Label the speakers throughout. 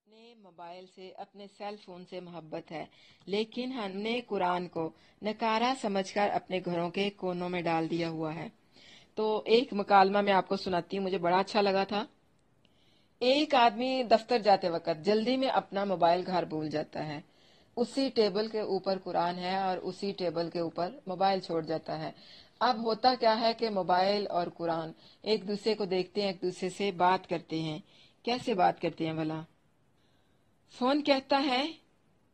Speaker 1: اپنے موبائل سے اپنے سیل فون سے محبت ہے، لیکن ہم نے قرآن کو نکارا سمجھ کر اپنے گھروں کے کونوں میں ڈال دیا ہوا ہے۔ تو ایک مکالمہ میں آپ کو سناتی ہوں، مجھے بڑا اچھا لگا تھا۔ ایک آدمی دفتر جاتے وقت جلدی میں اپنا موبائل گھر بھول جاتا ہے۔ اسی ٹیبل کے اوپر قرآن ہے اور اسی ٹیبل کے اوپر موبائل چھوڑ جاتا ہے۔ اب ہوتا کیا ہے کہ موبائل اور قرآن ایک دوسرے کو دیکھتے ہیں، ایک دوسرے سے بات کرتے ہیں۔ کیسے بات کرتے ہیں بھلا؟ فون کہتا ہے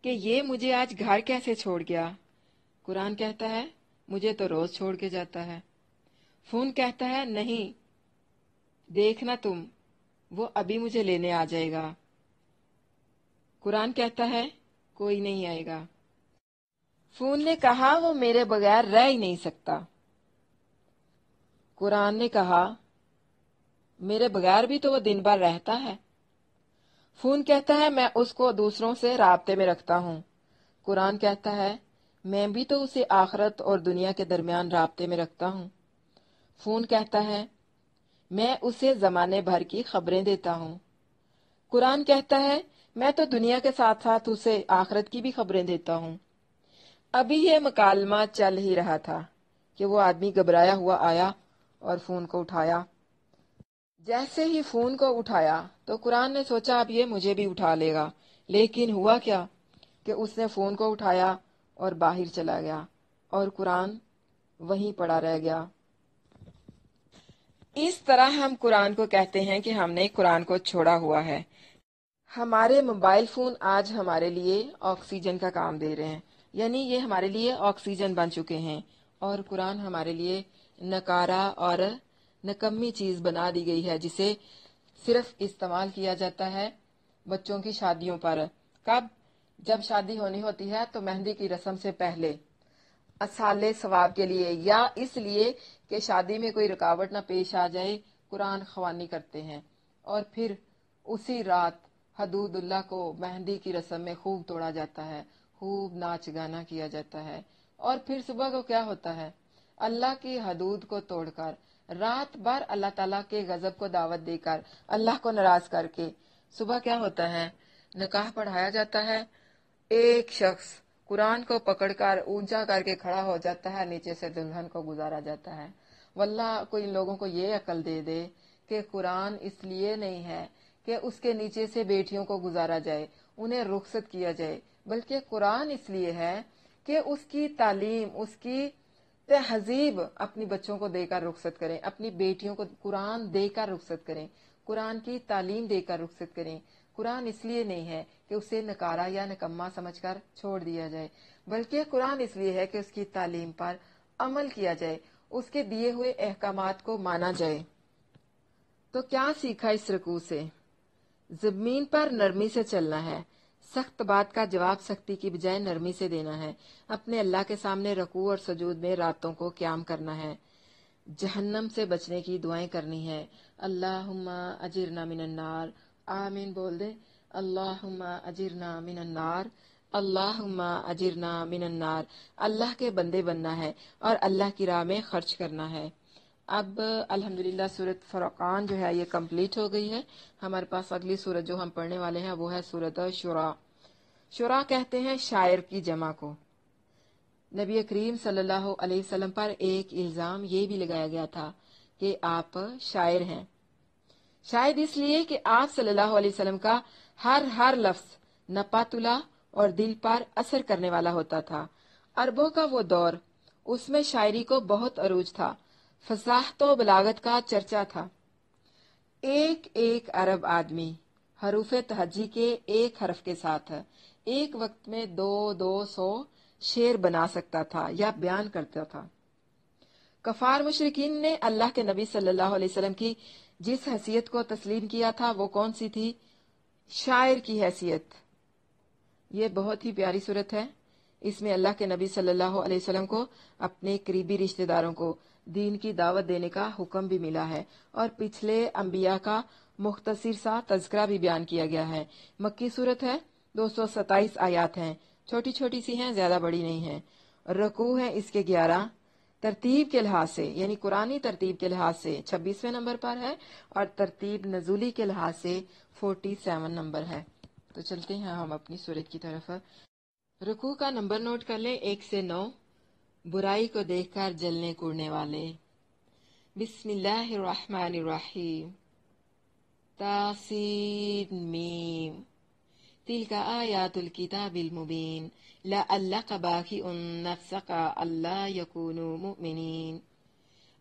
Speaker 1: کہ یہ مجھے آج گھر کیسے چھوڑ گیا؟ قرآن کہتا ہے مجھے تو روز چھوڑ کے جاتا ہے۔ فون کہتا ہے نہیں، دیکھنا تم، وہ ابھی مجھے لینے آ جائے گا۔ قرآن کہتا ہے کوئی نہیں آئے گا۔ فون نے کہا وہ میرے بغیر رہ ہی نہیں سکتا۔ قرآن نے کہا میرے بغیر بھی تو وہ دن بھر رہتا ہے۔ فون کہتا ہے میں اس کو دوسروں سے رابطے میں رکھتا ہوں۔ قرآن کہتا ہے میں بھی تو اسے آخرت اور دنیا کے درمیان رابطے میں رکھتا ہوں۔ فون کہتا ہے میں اسے زمانے بھر کی خبریں دیتا ہوں۔ قرآن کہتا ہے میں تو دنیا کے ساتھ ساتھ اسے آخرت کی بھی خبریں دیتا ہوں۔ ابھی یہ مکالمہ چل ہی رہا تھا کہ وہ آدمی گھبرایا ہوا آیا اور فون کو اٹھایا۔ جیسے ہی فون کو اٹھایا تو قرآن نے سوچا اب یہ مجھے بھی اٹھا لے گا، لیکن ہوا کیا کہ اس نے فون کو اٹھایا اور باہر چلا گیا اور قرآن وہیں پڑا رہ گیا۔ اس طرح ہم قرآن کو کہتے ہیں کہ ہم نے قرآن کو چھوڑا ہوا ہے۔ ہمارے موبائل فون آج ہمارے لیے آکسیجن کا کام دے رہے ہیں، یعنی یہ ہمارے لیے آکسیجن بن چکے ہیں، اور قرآن ہمارے لیے نکارا اور نکمی چیز بنا دی گئی ہے، جسے صرف استعمال کیا جاتا ہے بچوں کی شادیوں پر۔ کب؟ جب شادی ہونی ہوتی ہے تو مہندی کی رسم سے پہلے اصالِ ثواب کے لیے، یا اس لیے کہ شادی میں کوئی رکاوٹ نہ پیش آ جائے، قرآن خوانی کرتے ہیں، اور پھر اسی رات حدود اللہ کو مہندی کی رسم میں خوب توڑا جاتا ہے، خوب ناچ گانا کیا جاتا ہے، اور پھر صبح کو کیا ہوتا ہے؟ اللہ کی حدود کو توڑ کر، رات بھر اللہ تعالیٰ کے غضب کو دعوت دے کر، اللہ کو ناراض کر کے، صبح کیا ہوتا ہے؟ نکاح پڑھایا جاتا ہے۔ ایک شخص قرآن کو پکڑ کر اونچا کر کے کھڑا ہو جاتا ہے، نیچے سے دلہن کو گزارا جاتا ہے۔ واللہ کوئی ان لوگوں کو یہ عقل دے دے کہ قرآن اس لیے نہیں ہے کہ اس کے نیچے سے بیٹیوں کو گزارا جائے، انہیں رخصت کیا جائے، بلکہ قرآن اس لیے ہے کہ اس کی تعلیم، اس کی تہذیب اپنی بچوں کو دے کر رخصت کریں، اپنی بیٹیوں کو قرآن دے کر رخصت کریں، قرآن کی تعلیم دے کر رخصت کریں۔ قرآن اس لیے نہیں ہے کہ اسے نکارا یا نکما سمجھ کر چھوڑ دیا جائے، بلکہ قرآن اس لیے ہے کہ اس کی تعلیم پر عمل کیا جائے، اس کے دیے ہوئے احکامات کو مانا جائے۔ تو کیا سیکھا اس رکوع سے؟ زمین پر نرمی سے چلنا ہے، سخت بات کا جواب سختی کی بجائے نرمی سے دینا ہے، اپنے اللہ کے سامنے رکوع اور سجود میں راتوں کو قیام کرنا ہے، جہنم سے بچنے کی دعائیں کرنی ہے۔ اللہم اجرنا من النار، آمین بول دیں۔ اللہم اجرنا من النار، اللہم اجرنا من النار۔ اللہ کے بندے بننا ہے اور اللہ کی راہ میں خرچ کرنا ہے۔ اب الحمدللہ سورۃ فرقان جو ہے یہ کمپلیٹ ہو گئی ہے۔ ہمارے پاس اگلی سورت جو ہم پڑھنے والے ہیں وہ ہے سورۃ شورا۔ شورا کہتے ہیں شاعر کی جمع کو۔ نبی کریم صلی اللہ علیہ وسلم پر ایک الزام یہ بھی لگایا گیا تھا کہ آپ شاعر ہیں، شاید اس لیے کہ آپ صلی اللہ علیہ وسلم کا ہر لفظ نپا تلا اور دل پر اثر کرنے والا ہوتا تھا۔ عربوں کا وہ دور، اس میں شاعری کو بہت عروج تھا، فصاحت و بلاغت کا چرچا تھا۔ ایک ایک عرب آدمی حروف تہجی کے ایک حرف کے ساتھ ایک وقت میں 200 شعر بنا سکتا تھا یا بیان کرتا تھا۔ کفار مشرکین نے اللہ کے نبی صلی اللہ علیہ وسلم کی جس حیثیت کو تسلیم کیا تھا وہ کون سی تھی؟ شاعر کی حیثیت۔ یہ بہت ہی پیاری صورت ہے، اس میں اللہ کے نبی صلی اللہ علیہ وسلم کو اپنے قریبی رشتہ داروں کو دین کی دعوت دینے کا حکم بھی ملا ہے، اور پچھلے انبیاء کا مختصر سا تذکرہ بھی بیان کیا گیا ہے۔ مکی صورت ہے، 227 آیات ہیں، چھوٹی چھوٹی سی ہیں، زیادہ بڑی نہیں ہیں۔ رکوع ہیں اس کے 11، ترتیب کے لحاظ سے یعنی قرآنی ترتیب کے لحاظ سے 26ویں نمبر پر ہے، اور ترتیب نزولی کے لحاظ سے 47 نمبر ہے۔ تو چلتے ہیں ہم اپنی سورت کی طرف۔ رکوع کا نمبر نوٹ کر لیں، 1 سے 9۔ برائی کو دیکھ کر جلنے کوڑنے والے۔ بسم اللہ الرحمن الرحیم۔ تاسین میم، تلک آیات الکتاب المبین، لعلک باخع نفسک الا یکونوا مؤمنین۔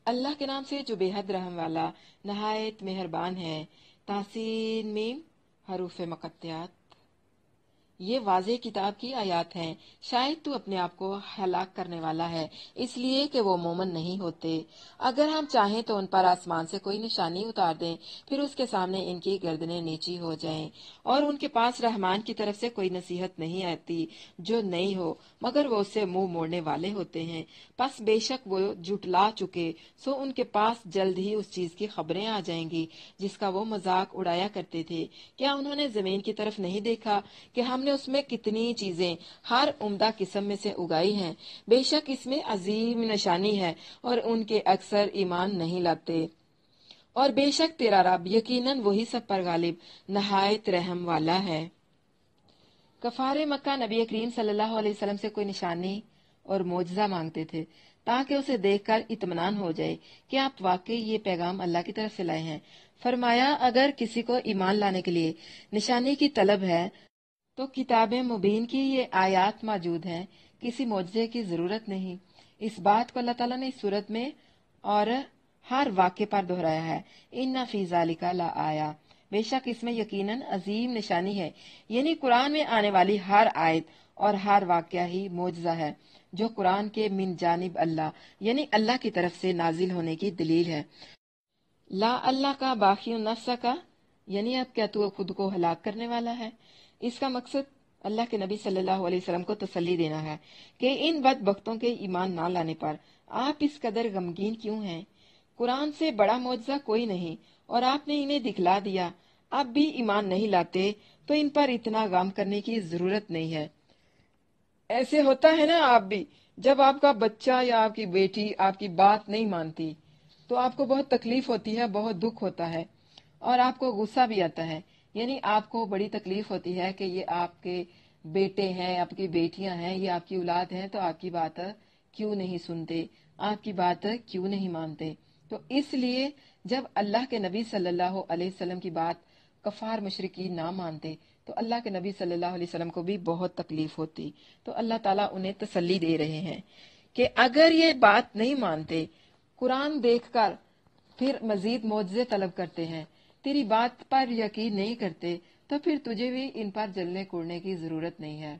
Speaker 1: اللہ کے نام سے جو بے حد رحم والا نہایت مہربان ہے۔ تاسین میم حروف مقطعات۔ یہ واضح کتاب کی آیات ہیں، شاید تو اپنے آپ کو ہلاک کرنے والا ہے اس لیے کہ وہ مومن نہیں ہوتے۔ اگر ہم چاہیں تو ان پر آسمان سے کوئی نشانی اتار دیں، پھر اس کے سامنے ان کی گردنیں نیچی ہو جائیں، اور ان کے پاس رحمان کی طرف سے کوئی نصیحت نہیں آتی جو نئی ہو، مگر وہ اس سے منہ موڑنے والے ہوتے ہیں۔ پس بے شک وہ جھٹلا چکے، سو ان کے پاس جلد ہی اس چیز کی خبریں آ جائیں گی جس کا وہ مذاق اڑایا کرتے تھے۔ کیا انہوں نے زمین کی طرف نہیں دیکھا کہ ہم نے اس میں کتنی چیزیں ہر عمدہ قسم میں سے اگائی ہیں؟ بے شک اس میں عظیم نشانی ہے، اور ان کے اکثر ایمان نہیں لاتے۔ اور بے شک تیرا رب یقیناً وہی سب پر غالب نہایت رحم والا ہے۔ کفار مکہ نبی کریم صلی اللہ علیہ وسلم سے کوئی نشانی اور معجزہ مانگتے تھے تاکہ اسے دیکھ کر اطمینان ہو جائے کہ آپ واقعی یہ پیغام اللہ کی طرف سے لائے ہیں۔ فرمایا، اگر کسی کو ایمان لانے کے لیے نشانی کی طلب ہے تو کتاب مبین کی یہ آیات موجود ہیں، کسی معجزے کی ضرورت نہیں۔ اس بات کو اللہ تعالیٰ نے اس صورت میں اور ہر واقعے پر دہرایا ہے۔ ان فی ذالک لآیہ، بے شک اس میں یقیناً عظیم نشانی ہے، یعنی قرآن میں آنے والی ہر آیت اور ہر واقعہ ہی معجزہ ہے جو قرآن کے من جانب اللہ یعنی اللہ کی طرف سے نازل ہونے کی دلیل ہے۔ لا اللہ کا باخع نفسہ کا یعنی اب کیا تو خود کو ہلاک کرنے والا ہے؟ اس کا مقصد اللہ کے نبی صلی اللہ علیہ وسلم کو تسلی دینا ہے کہ ان بدبختوں کے ایمان نہ لانے پر آپ اس قدر غمگین کیوں ہیں؟ قرآن سے بڑا معجزہ کوئی نہیں، اور آپ نے انہیں دکھلا دیا، اب بھی ایمان نہیں لاتے تو ان پر اتنا غم کرنے کی ضرورت نہیں ہے۔ ایسے ہوتا ہے نا آپ بھی، جب آپ کا بچہ یا آپ کی بیٹی آپ کی بات نہیں مانتی تو آپ کو بہت تکلیف ہوتی ہے، بہت دکھ ہوتا ہے، اور آپ کو غصہ بھی آتا ہے، یعنی آپ کو بڑی تکلیف ہوتی ہے کہ یہ آپ کے بیٹے ہیں، آپ کی بیٹیاں ہیں، یہ آپ کی اولاد ہیں، تو آپ کی بات کیوں نہیں سنتے، آپ کی بات کیوں نہیں مانتے؟ تو اس لیے جب اللہ کے نبی صلی اللہ علیہ وسلم کی بات کفار مشرکین نہ مانتے تو اللہ کے نبی صلی اللہ علیہ وسلم کو بھی بہت تکلیف ہوتی۔ تو اللہ تعالیٰ انہیں تسلی دے رہے ہیں کہ اگر یہ بات نہیں مانتے، قرآن دیکھ کر پھر مزید معجزے طلب کرتے ہیں، تیری بات پر یقین نہیں کرتے، تو پھر تجھے بھی ان پر جلنے کوڑنے کی ضرورت نہیں ہے۔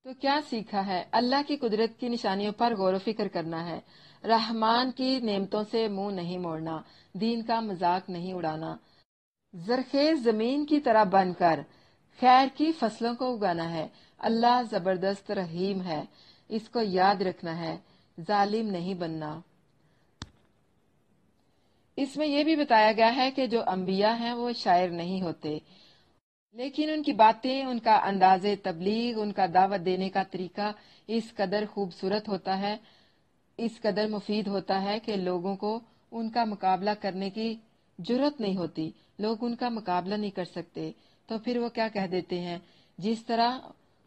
Speaker 1: تو کیا سیکھا ہے؟ اللہ کی قدرت کی نشانیوں پر غور و فکر کرنا ہے، رحمان کی نعمتوں سے منہ نہیں موڑنا، دین کا مذاق نہیں اڑانا، زرخیز زمین کی طرح بن کر خیر کی فصلوں کو اگانا ہے۔ اللہ زبردست رحیم ہے، اس کو یاد رکھنا ہے، ظالم نہیں بننا۔ اس میں یہ بھی بتایا گیا ہے کہ جو انبیاء ہیں وہ شاعر نہیں ہوتے، لیکن ان کی باتیں، ان کا انداز تبلیغ، ان کا دعوت دینے کا طریقہ اس قدر خوبصورت ہوتا ہے، اس قدر مفید ہوتا ہے کہ لوگوں کو ان کا مقابلہ کرنے کی جرت نہیں ہوتی، لوگ ان کا مقابلہ نہیں کر سکتے، تو پھر وہ کیا کہہ دیتے ہیں، جس طرح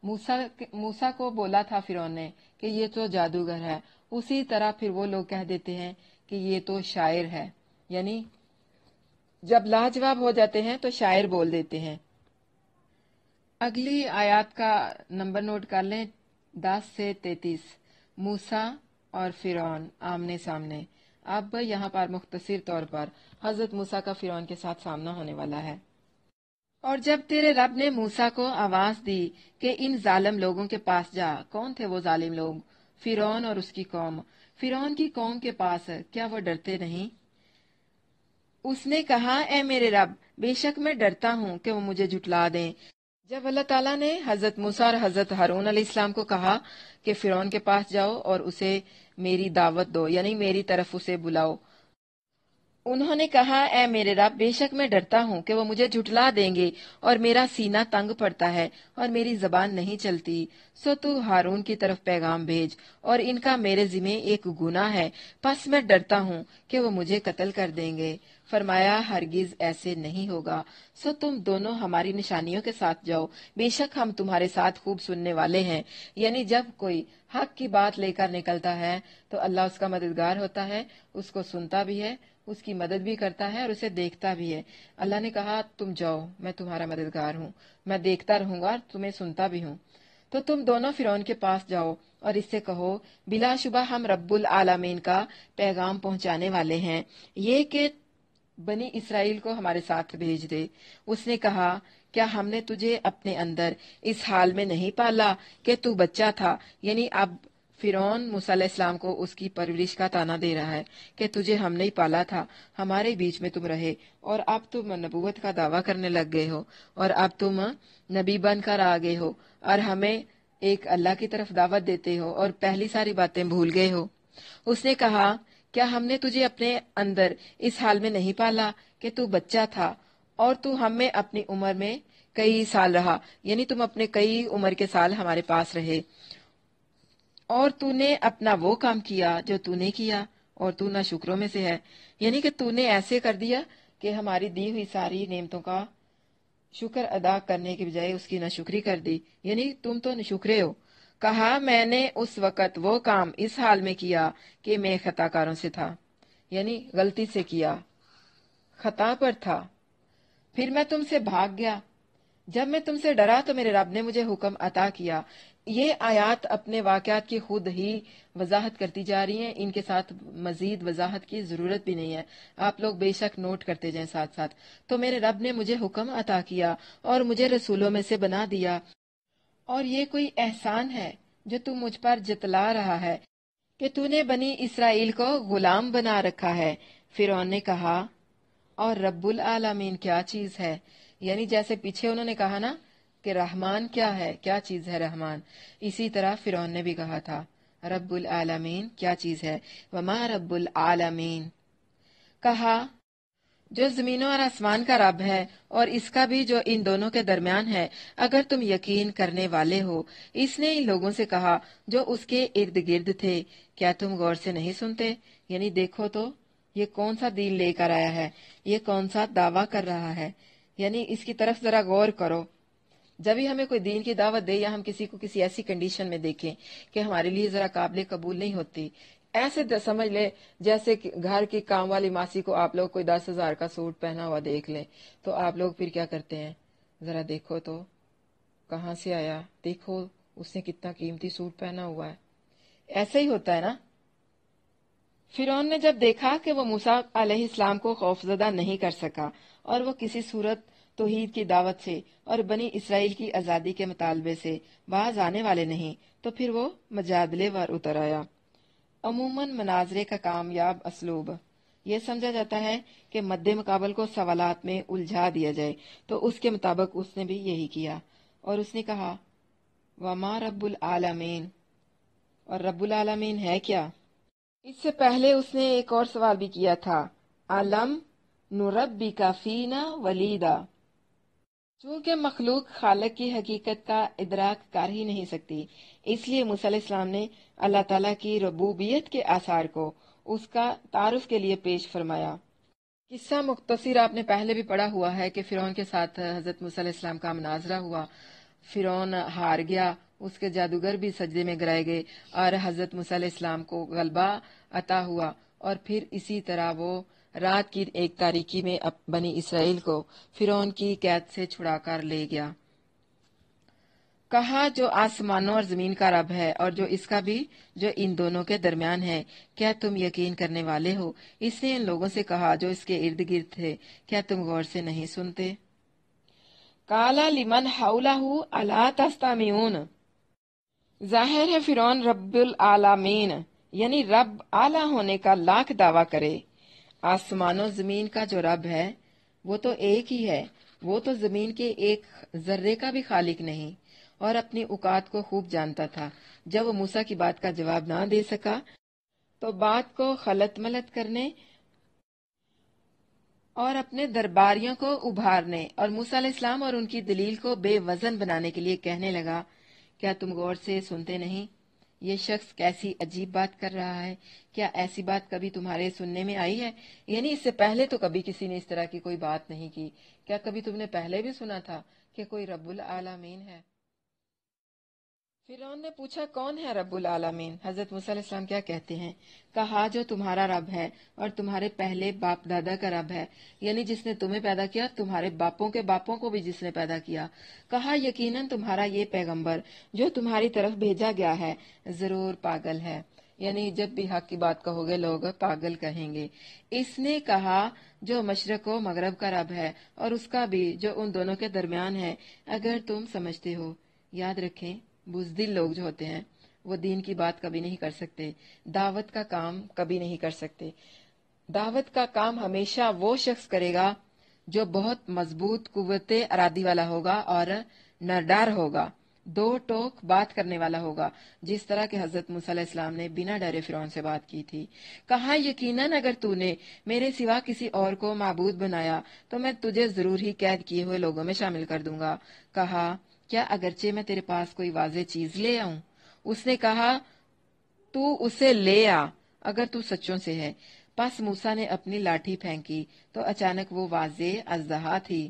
Speaker 1: موسیٰ کو بولا تھا فرعون نے کہ یہ تو جادوگر ہے، اسی طرح پھر وہ لوگ کہہ دیتے ہیں کہ یہ تو شاعر ہے، یعنی جب لاجواب ہو جاتے ہیں تو شاعر بول دیتے ہیں۔ اگلی آیات کا نمبر نوٹ کر لیں، 10 سے 33۔ موسیٰ اور فرعون آمنے سامنے۔ اب یہاں پر مختصر طور پر حضرت موسیٰ کا فرعون کے ساتھ سامنا ہونے والا ہے۔ اور جب تیرے رب نے موسیٰ کو آواز دی کہ ان ظالم لوگوں کے پاس جا۔ کون تھے وہ ظالم لوگ؟ فرعون اور اس کی قوم۔ فرعون کی قوم کے پاس کیا وہ ڈرتے نہیں؟ اس نے کہا، اے میرے رب، بے شک میں ڈرتا ہوں کہ وہ مجھے جھٹلا دیں۔ جب اللہ تعالیٰ نے حضرت موسیٰ اور حضرت ہارون علیہ السلام کو کہا کہ فرعون کے پاس جاؤ اور اسے میری دعوت دو، یعنی میری طرف اسے بلاؤ، انہوں نے کہا، اے میرے رب، بے شک میں ڈرتا ہوں کہ وہ مجھے جھٹلا دیں گے، اور میرا سینہ تنگ پڑتا ہے اور میری زبان نہیں چلتی، سو تو ہارون کی طرف پیغام بھیج، اور ان کا میرے ذمہ ایک گناہ ہے، پس میں ڈرتا ہوں کہ وہ مجھے قتل کر دیں گے۔ فرمایا ہرگز ایسے نہیں ہوگا، سو تم دونوں ہماری نشانیوں کے ساتھ جاؤ، بے شک ہم تمہارے ساتھ خوب سننے والے ہیں۔ یعنی جب کوئی حق کی بات لے کر نکلتا ہے تو اللہ اس کا مددگار ہوتا ہے، اس کو سنتا بھی ہے، اس کی مدد بھی کرتا ہے اور اسے دیکھتا بھی ہے۔ اللہ نے کہا تم جاؤ، میں تمہارا مددگار ہوں، میں دیکھتا رہوں گا اور تمہیں سنتا بھی ہوں۔ تو تم دونوں فرعون کے پاس جاؤ اور اس سے کہو بلا شبہ ہم رب العالمین کا پیغام پہنچانے والے ہیں، یہ کہ بنی اسرائیل کو ہمارے ساتھ بھیج دے۔ اس نے کہا کیا ہم نے تجھے اپنے اندر اس حال میں نہیں پالا کہ تو بچہ تھا؟ یعنی اب فرعون موسیٰ علیہ السلام کو اس کی پرورش کا تانا دے رہا ہے کہ تجھے ہم نے پالا تھا، ہمارے بیچ میں تم رہے، اور اب تم نبوت کا دعویٰ کرنے لگ گئے ہو، اور اب تم نبی بن کر آ گئے ہو اور ہمیں ایک اللہ کی طرف دعوت دیتے ہو اور پہلی ساری باتیں بھول گئے ہو۔ اس نے کہا کیا ہم نے تجھے اپنے اندر اس حال میں نہیں پالا کہ تو بچہ تھا اور تو ہم میں اپنی عمر میں کئی سال رہا، یعنی تم اپنے کئی عمر کے سال ہمارے پاس رہے، اور تو نے اپنا وہ کام کیا جو تو نے کیا، اور تو نہ شکروں میں سے ہے، یعنی کہ تو نے ایسے کر دیا کہ ہماری دی ہوئی ساری نعمتوں کا شکر ادا کرنے کے بجائے اس کی ناشکری کر دی، یعنی تم تو ناشکرے ہو۔ کہا میں نے اس وقت وہ کام اس حال میں کیا کہ میں خطا کاروں سے تھا، یعنی غلطی سے کیا، خطا پر تھا، پھر میں تم سے بھاگ گیا، جب میں تم سے ڈرا تو میرے رب نے مجھے حکم عطا کیا۔ یہ آیات اپنے واقعات کی خود ہی وضاحت کرتی جا رہی ہیں، ان کے ساتھ مزید وضاحت کی ضرورت بھی نہیں ہے، آپ لوگ بے شک نوٹ کرتے جائیں ساتھ ساتھ۔ تو میرے رب نے مجھے حکم عطا کیا اور مجھے رسولوں میں سے بنا دیا، اور یہ کوئی احسان ہے جو تو مجھ پر جتلا رہا ہے کہ تو نے بنی اسرائیل کو غلام بنا رکھا ہے۔ فرعون نے کہا اور رب العالمین کیا چیز ہے؟ یعنی جیسے پیچھے انہوں نے کہا نا کہ رحمان کیا ہے، کیا چیز ہے رحمان، اسی طرح فرعون نے بھی کہا تھا رب العالمین کیا چیز ہے، وما رب العالمین، کہا جو زمینوں اور آسمان کا رب ہے اور اس کا بھی جو ان دونوں کے درمیان ہے، اگر تم یقین کرنے والے ہو۔ اس نے ان لوگوں سے کہا جو اس کے ارد گرد تھے کیا تم غور سے نہیں سنتے؟ یعنی دیکھو تو یہ کون سا دین لے کر آیا ہے، یہ کون سا دعویٰ کر رہا ہے، یعنی اس کی طرف ذرا غور کرو۔ جب ہی ہمیں کوئی دین کی دعوت دے یا ہم کسی کو کسی ایسی کنڈیشن میں دیکھیں کہ ہمارے لیے ذرا قابل قبول نہیں ہوتی، ایسے سمجھ لے جیسے کہ گھر کی کام والی ماسی کو آپ لوگ کوئی 10,000 کا سوٹ پہنا ہوا دیکھ لیں، تو آپ لوگ پھر کیا کرتے ہیں؟ ذرا دیکھو تو کہاں سے آیا، دیکھو اس نے کتنا قیمتی سوٹ پہنا ہوا ہے۔ ایسے ہی ہوتا ہے نا۔ فرعون نے جب دیکھا کہ وہ موسیٰ علیہ السلام کو خوفزدہ نہیں کر سکا اور وہ کسی صورت توحید کی دعوت سے اور بنی اسرائیل کی آزادی کے مطالبے سے باز آنے والے نہیں، تو پھر وہ مجادلے ور اتر آیا۔ عموماً مناظرے کا کامیاب اسلوب یہ سمجھا جاتا ہے کہ مد مقابل کو سوالات میں الجھا دیا جائے، تو اس کے مطابق اس نے بھی یہی کیا، اور اس نے کہا وما رب العالمین، اور رب العالمین ہے کیا؟ اس سے پہلے اس نے ایک اور سوال بھی کیا تھا، علم نربک فینا ولیدا۔ چونکہ مخلوق خالق کی حقیقت کا ادراک کر ہی نہیں سکتی، اس لیے موسیٰ علیہ السلام نے اللہ تعالیٰ کی ربوبیت کے آثار کو اس کا تعارف کے لیے پیش فرمایا۔ قصہ مختصر آپ نے پہلے بھی پڑھا ہوا ہے کہ فرعون کے ساتھ حضرت موسیٰ علیہ السلام کا مناظرہ ہوا، فرعون ہار گیا، اس کے جادوگر بھی سجدے میں گرائے گئے اور حضرت موسیٰ علیہ السلام کو غلبہ عطا ہوا، اور پھر اسی طرح وہ رات کی ایک تاریکی میں بنی اسرائیل کو فرعون کی قید سے چھڑا کر لے گیا۔ کہا جو آسمانوں اور زمین کا رب ہے اور جو اس کا بھی جو ان دونوں کے درمیان ہے، کیا تم یقین کرنے والے ہو؟ اس نے ان لوگوں سے کہا جو اس کے ارد گرد تھے کیا تم غور سے نہیں سنتے؟ کالا لمن حولہ الا تستمعون، ظاہر ہے فرعون رب العالمین یعنی رب اعلیٰ ہونے کا لاکھ دعویٰ کرے۔ آسمانوں زمین کا جو رب ہے وہ تو ایک ہی ہے، وہ تو زمین کے ایک ذرے کا بھی خالق نہیں اور اپنی اوقات کو خوب جانتا تھا۔ جب وہ موسیٰ کی بات کا جواب نہ دے سکا تو بات کو خلط ملط کرنے اور اپنے درباریوں کو ابھارنے اور موسیٰ علیہ السلام اور ان کی دلیل کو بے وزن بنانے کے لیے کہنے لگا کیا تم غور سے سنتے نہیں؟ یہ شخص کیسی عجیب بات کر رہا ہے، کیا ایسی بات کبھی تمہارے سننے میں آئی ہے؟ یعنی اس سے پہلے تو کبھی کسی نے اس طرح کی کوئی بات نہیں کی، کیا کبھی تم نے پہلے بھی سنا تھا کہ کوئی رب العالمین ہے؟ فرعون نے پوچھا کون ہے رب العالمین؟ حضرت موسیٰ علیہ السلام کیا کہتے ہیں؟ کہا جو تمہارا رب ہے اور تمہارے پہلے باپ دادا کا رب ہے، یعنی جس نے تمہیں پیدا کیا، تمہارے باپوں کے باپوں کو بھی جس نے پیدا کیا۔ کہا یقیناً تمہارا یہ پیغمبر جو تمہاری طرف بھیجا گیا ہے ضرور پاگل ہے، یعنی جب بھی حق کی بات کہو گے لوگ پاگل کہیں گے۔ اس نے کہا جو مشرق و مغرب کا رب ہے اور اس کا بھی جو ان دونوں کے درمیان ہے، اگر تم سمجھتے ہو۔ یاد رکھیں بزدل لوگ جو ہوتے ہیں وہ دین کی بات کبھی نہیں کر سکتے، دعوت کا کام کبھی نہیں کر سکتے۔ دعوت کا کام ہمیشہ وہ شخص کرے گا جو بہت مضبوط قوت ارادی والا ہوگا اور نرڈر ہوگا، دو ٹوک بات کرنے والا ہوگا، جس طرح کہ حضرت موسیٰ علیہ السلام نے بنا ڈرے فرعون سے بات کی تھی۔ کہا یقیناً اگر تو نے میرے سوا کسی اور کو معبود بنایا تو میں تجھے ضرور ہی قید کیے ہوئے لوگوں میں شامل کر دوں گا۔ کہا کیا اگرچہ میں تیرے پاس کوئی واضح چیز لے آؤں؟ اس نے کہا تو اسے لے آ اگر تو سچوں سے ہے۔ پس موسیٰ نے اپنی لاٹھی پھینکی تو اچانک وہ واضح اژدہا تھی،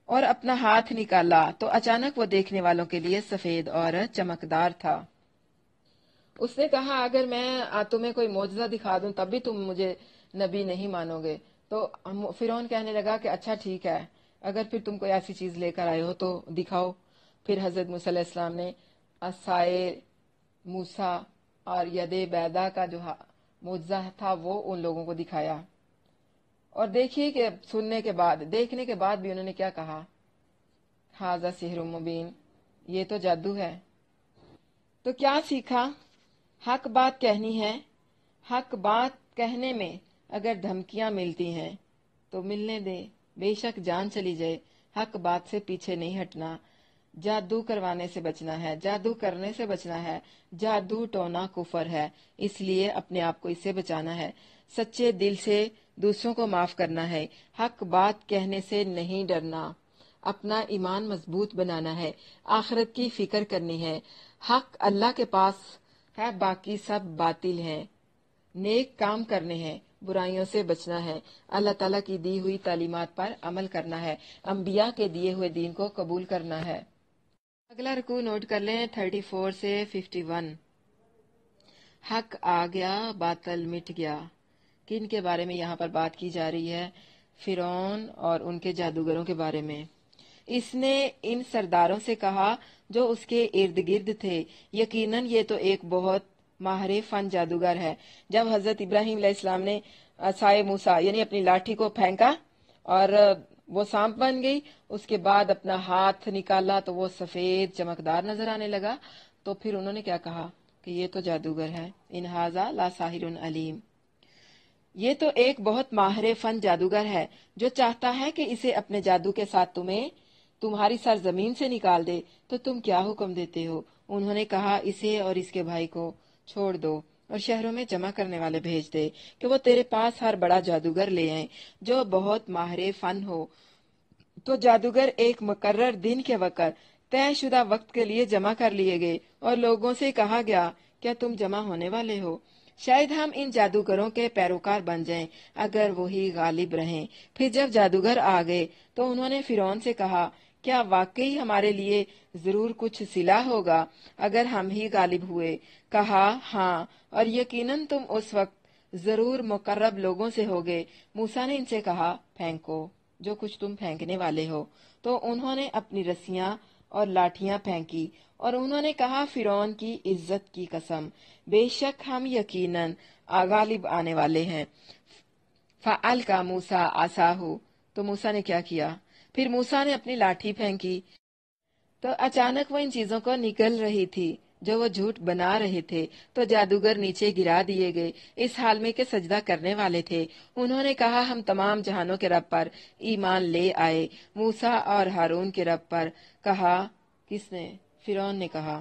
Speaker 1: اور اپنا ہاتھ نکالا تو اچانک وہ دیکھنے والوں کے لیے سفید اور چمکدار تھا۔ اس نے کہا اگر میں تمہیں کوئی معجزہ دکھا دوں تب بھی تم مجھے نبی نہیں مانو گے۔ تو فرعون کہنے لگا کہ اچھا ٹھیک ہے، اگر پھر تم کوئی ایسی چیز لے کر آئے ہو تو دکھاؤ۔ پھر حضرت موسیٰ علیہ السلام نے عصائے موسیٰ اور ید بیضا کا جو معجزہ تھا وہ ان لوگوں کو دکھایا، اور دیکھیے کہ دیکھنے کے بعد بھی انہوں نے کیا کہا، ھذا سحر مبین، یہ تو جادو ہے۔ تو کیا سیکھا؟ حق بات کہنی ہے، حق بات کہنے میں اگر دھمکیاں ملتی ہیں تو ملنے دے، بے شک جان چلی جائے، حق بات سے پیچھے نہیں ہٹنا۔ جادو کروانے سے بچنا ہے، جادو کرنے سے بچنا ہے، جادو ٹونا کفر ہے، اس لیے اپنے آپ کو اس سے بچانا ہے، سچے دل سے دوسروں کو معاف کرنا ہے، حق بات کہنے سے نہیں ڈرنا، اپنا ایمان مضبوط بنانا ہے، آخرت کی فکر کرنی ہے، حق اللہ کے پاس ہے، باقی سب باطل ہیں، نیک کام کرنے ہیں، برائیوں سے بچنا ہے، اللہ تعالیٰ کی دی ہوئی تعلیمات پر عمل کرنا ہے، انبیاء کے دیے ہوئے دین کو قبول کرنا ہے۔ اگلا رکوع نوٹ کر لیں 34 سے 51۔ حق آ گیا باطل مٹ گیا۔ کن کے بارے میں یہاں پر بات کی جا رہی ہے؟ فرعون اور ان کے جادوگروں کے بارے میں۔ اس نے ان سرداروں سے کہا جو اس کے ارد گرد تھے، یقیناً یہ تو ایک بہت ماہر فن جادوگر ہے۔ جب حضرت ابراہیم علیہ السلام نے عصائے موسیٰ یعنی اپنی لاٹھی کو پھینکا اور وہ سانپ بن گئی، اس کے بعد اپنا ہاتھ نکالا تو وہ سفید چمکدار نظر آنے لگا، تو پھر انہوں نے کیا کہا کہ یہ تو جادوگر ہے، ان ھذا لساحر علیم، یہ تو ایک بہت ماہر فن جادوگر ہے جو چاہتا ہے کہ اسے اپنے جادو کے ساتھ تمہاری سرزمین سے نکال دے، تو تم کیا حکم دیتے ہو؟ انہوں نے کہا اسے اور اس کے بھائی کو چھوڑ دو اور شہروں میں جمع کرنے والے بھیج دے کہ وہ تیرے پاس ہر بڑا جادوگر لے آئیں جو بہت ماہر فن ہو۔ تو جادوگر ایک مقرر دن کے وقت طے شدہ وقت کے لیے جمع کر لیے گئے اور لوگوں سے کہا گیا کیا تم جمع ہونے والے ہو؟ شاید ہم ان جادوگروں کے پیروکار بن جائیں اگر وہی غالب رہیں۔ پھر جب جادوگر آ گئے تو انہوں نے فرعون سے کہا کیا واقعی ہمارے لیے ضرور کچھ صلہ ہوگا اگر ہم ہی غالب ہوئے؟ کہا ہاں، اور یقیناً تم اس وقت ضرور مقرب لوگوں سے ہوگے۔ موسیٰ نے ان سے کہا پھینکو جو کچھ تم پھینکنے والے ہو، تو انہوں نے اپنی رسیاں اور لاٹھیاں پھینکی اور انہوں نے کہا فرعون کی عزت کی قسم، بے شک ہم یقیناً غالب آنے والے ہیں۔ فَأَلْقَىٰ مُوسَىٰ عَصَاهُ، تو موسیٰ نے کیا کیا؟ پھر موسیٰ نے اپنی لاٹھی پھینکی تو اچانک وہ ان چیزوں کو نگل رہی تھی جو وہ جھوٹ بنا رہے تھے، تو جادوگر نیچے گرا دیے گئے اس حال میں کہ سجدہ کرنے والے تھے۔ انہوں نے کہا ہم تمام جہانوں کے رب پر ایمان لے آئے، موسیٰ اور ہارون کے رب پر۔ کہا کس نے؟ فرعون نے کہا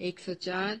Speaker 1: 104।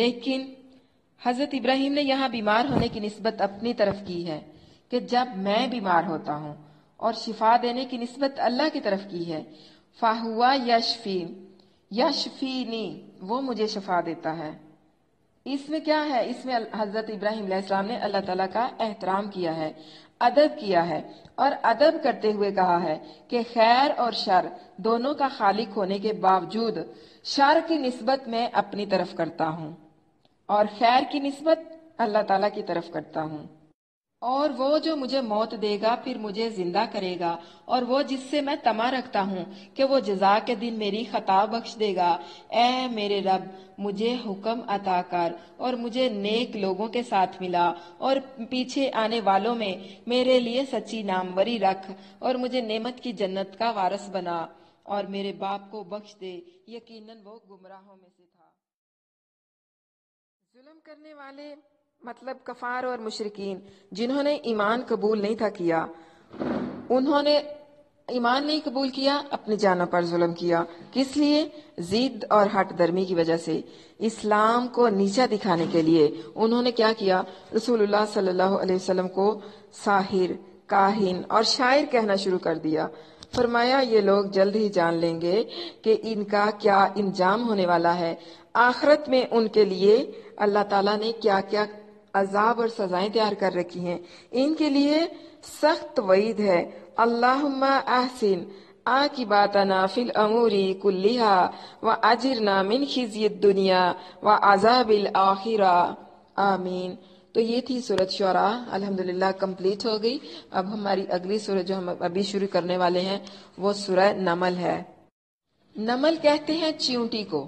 Speaker 1: لیکن حضرت ابراہیم نے یہاں بیمار ہونے کی نسبت اپنی طرف کی ہے کہ جب میں بیمار ہوتا ہوں، اور شفا دینے کی نسبت اللہ کی طرف کی ہے، فَهُوَ یشفینی، وہ مجھے شفا دیتا ہے۔ اس میں کیا ہے؟ اس میں حضرت ابراہیم علیہ السلام نے اللہ تعالیٰ کا احترام کیا ہے، ادب کیا ہے، اور ادب کرتے ہوئے کہا ہے کہ خیر اور شر دونوں کا خالق ہونے کے باوجود شر کی نسبت میں اپنی طرف کرتا ہوں اور خیر کی نسبت اللہ تعالیٰ کی طرف کرتا ہوں۔ اور وہ جو مجھے موت دے گا پھر مجھے زندہ کرے گا، اور وہ جس سے میں طمع رکھتا ہوں کہ وہ جزا کے دن میری خطا بخش دے گا۔ اے میرے رب، مجھے حکم عطا کر اور مجھے نیک لوگوں کے ساتھ ملا، اور پیچھے آنے والوں میں میرے لیے سچی ناموری رکھ، اور مجھے نعمت کی جنت کا وارث بنا، اور میرے باپ کو بخش دے، یقیناً وہ گمراہوں میں سے تھا۔ ظلم کرنے والے مطلب کفار اور مشرکین جنہوں نے ایمان قبول نہیں تھا کیا، انہوں نے ایمان نہیں قبول کیا، اپنی جانوں پر ظلم کیا۔ کس لیے؟ ضد اور ہٹ درمی کی وجہ سے، اسلام کو نیچا دکھانے کے لیے انہوں نے کیا کیا؟ رسول اللہ صلی اللہ علیہ وسلم کو ساحر، کاہن اور شاعر کہنا شروع کر دیا۔ فرمایا یہ لوگ جلد ہی جان لیں گے کہ ان کا کیا انجام ہونے والا ہے۔ آخرت میں ان کے لیے اللہ تعالیٰ نے کیا کیا عذاب اور سزائیں تیار کر رکھی ہیں، ان کے لیے سخت وعید ہے۔ اللہم احسن عاقبتنا فی الامور کلھا واجرنا من خزی الدنیا وعذاب الاخرہ، آمین۔ تو یہ تھی سورۃ شعراء، الحمدللہ کمپلیٹ ہو گئی۔ اب ہماری اگلی سورۃ جو ہم ابھی شروع کرنے والے ہیں وہ سورہ نمل ہے۔ نمل کہتے ہیں چیونٹی کو،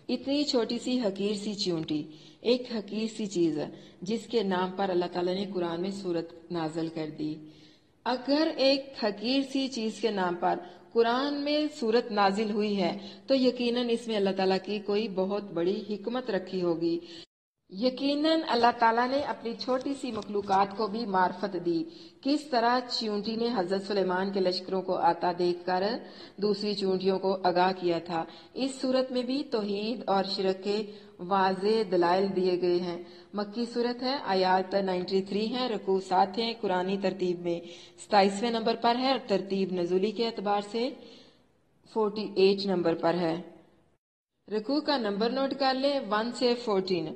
Speaker 1: اتنی چھوٹی سی حقیر سی چیونٹی، ایک حقیر سی چیز ہے جس کے نام پر اللہ تعالیٰ نے قرآن میں سورت نازل کر دی۔ اگر ایک حقیر سی چیز کے نام پر قرآن میں سورت نازل ہوئی ہے تو یقیناً اس میں اللہ تعالیٰ کی کوئی بہت بڑی حکمت رکھی ہوگی۔ یقیناً اللہ تعالیٰ نے اپنی چھوٹی سی مخلوقات کو بھی معرفت دی۔ کس طرح چیونٹی نے حضرت سلیمان کے لشکروں کو آتا دیکھ کر دوسری چیونٹیوں کو آگاہ کیا تھا، اس صورت میں بھی توحید اور شرک کے واضح دلائل دیے گئے ہیں۔ مکی صورت ہے، آیات 93 ہیں، رکوع 7 ہیں، قرآنی ترتیب میں 27ویں نمبر پر ہے، اور ترتیب نزولی کے اعتبار سے 48 نمبر پر ہے۔ رکوع کا نمبر نوٹ کر لیں، 1 سے 14۔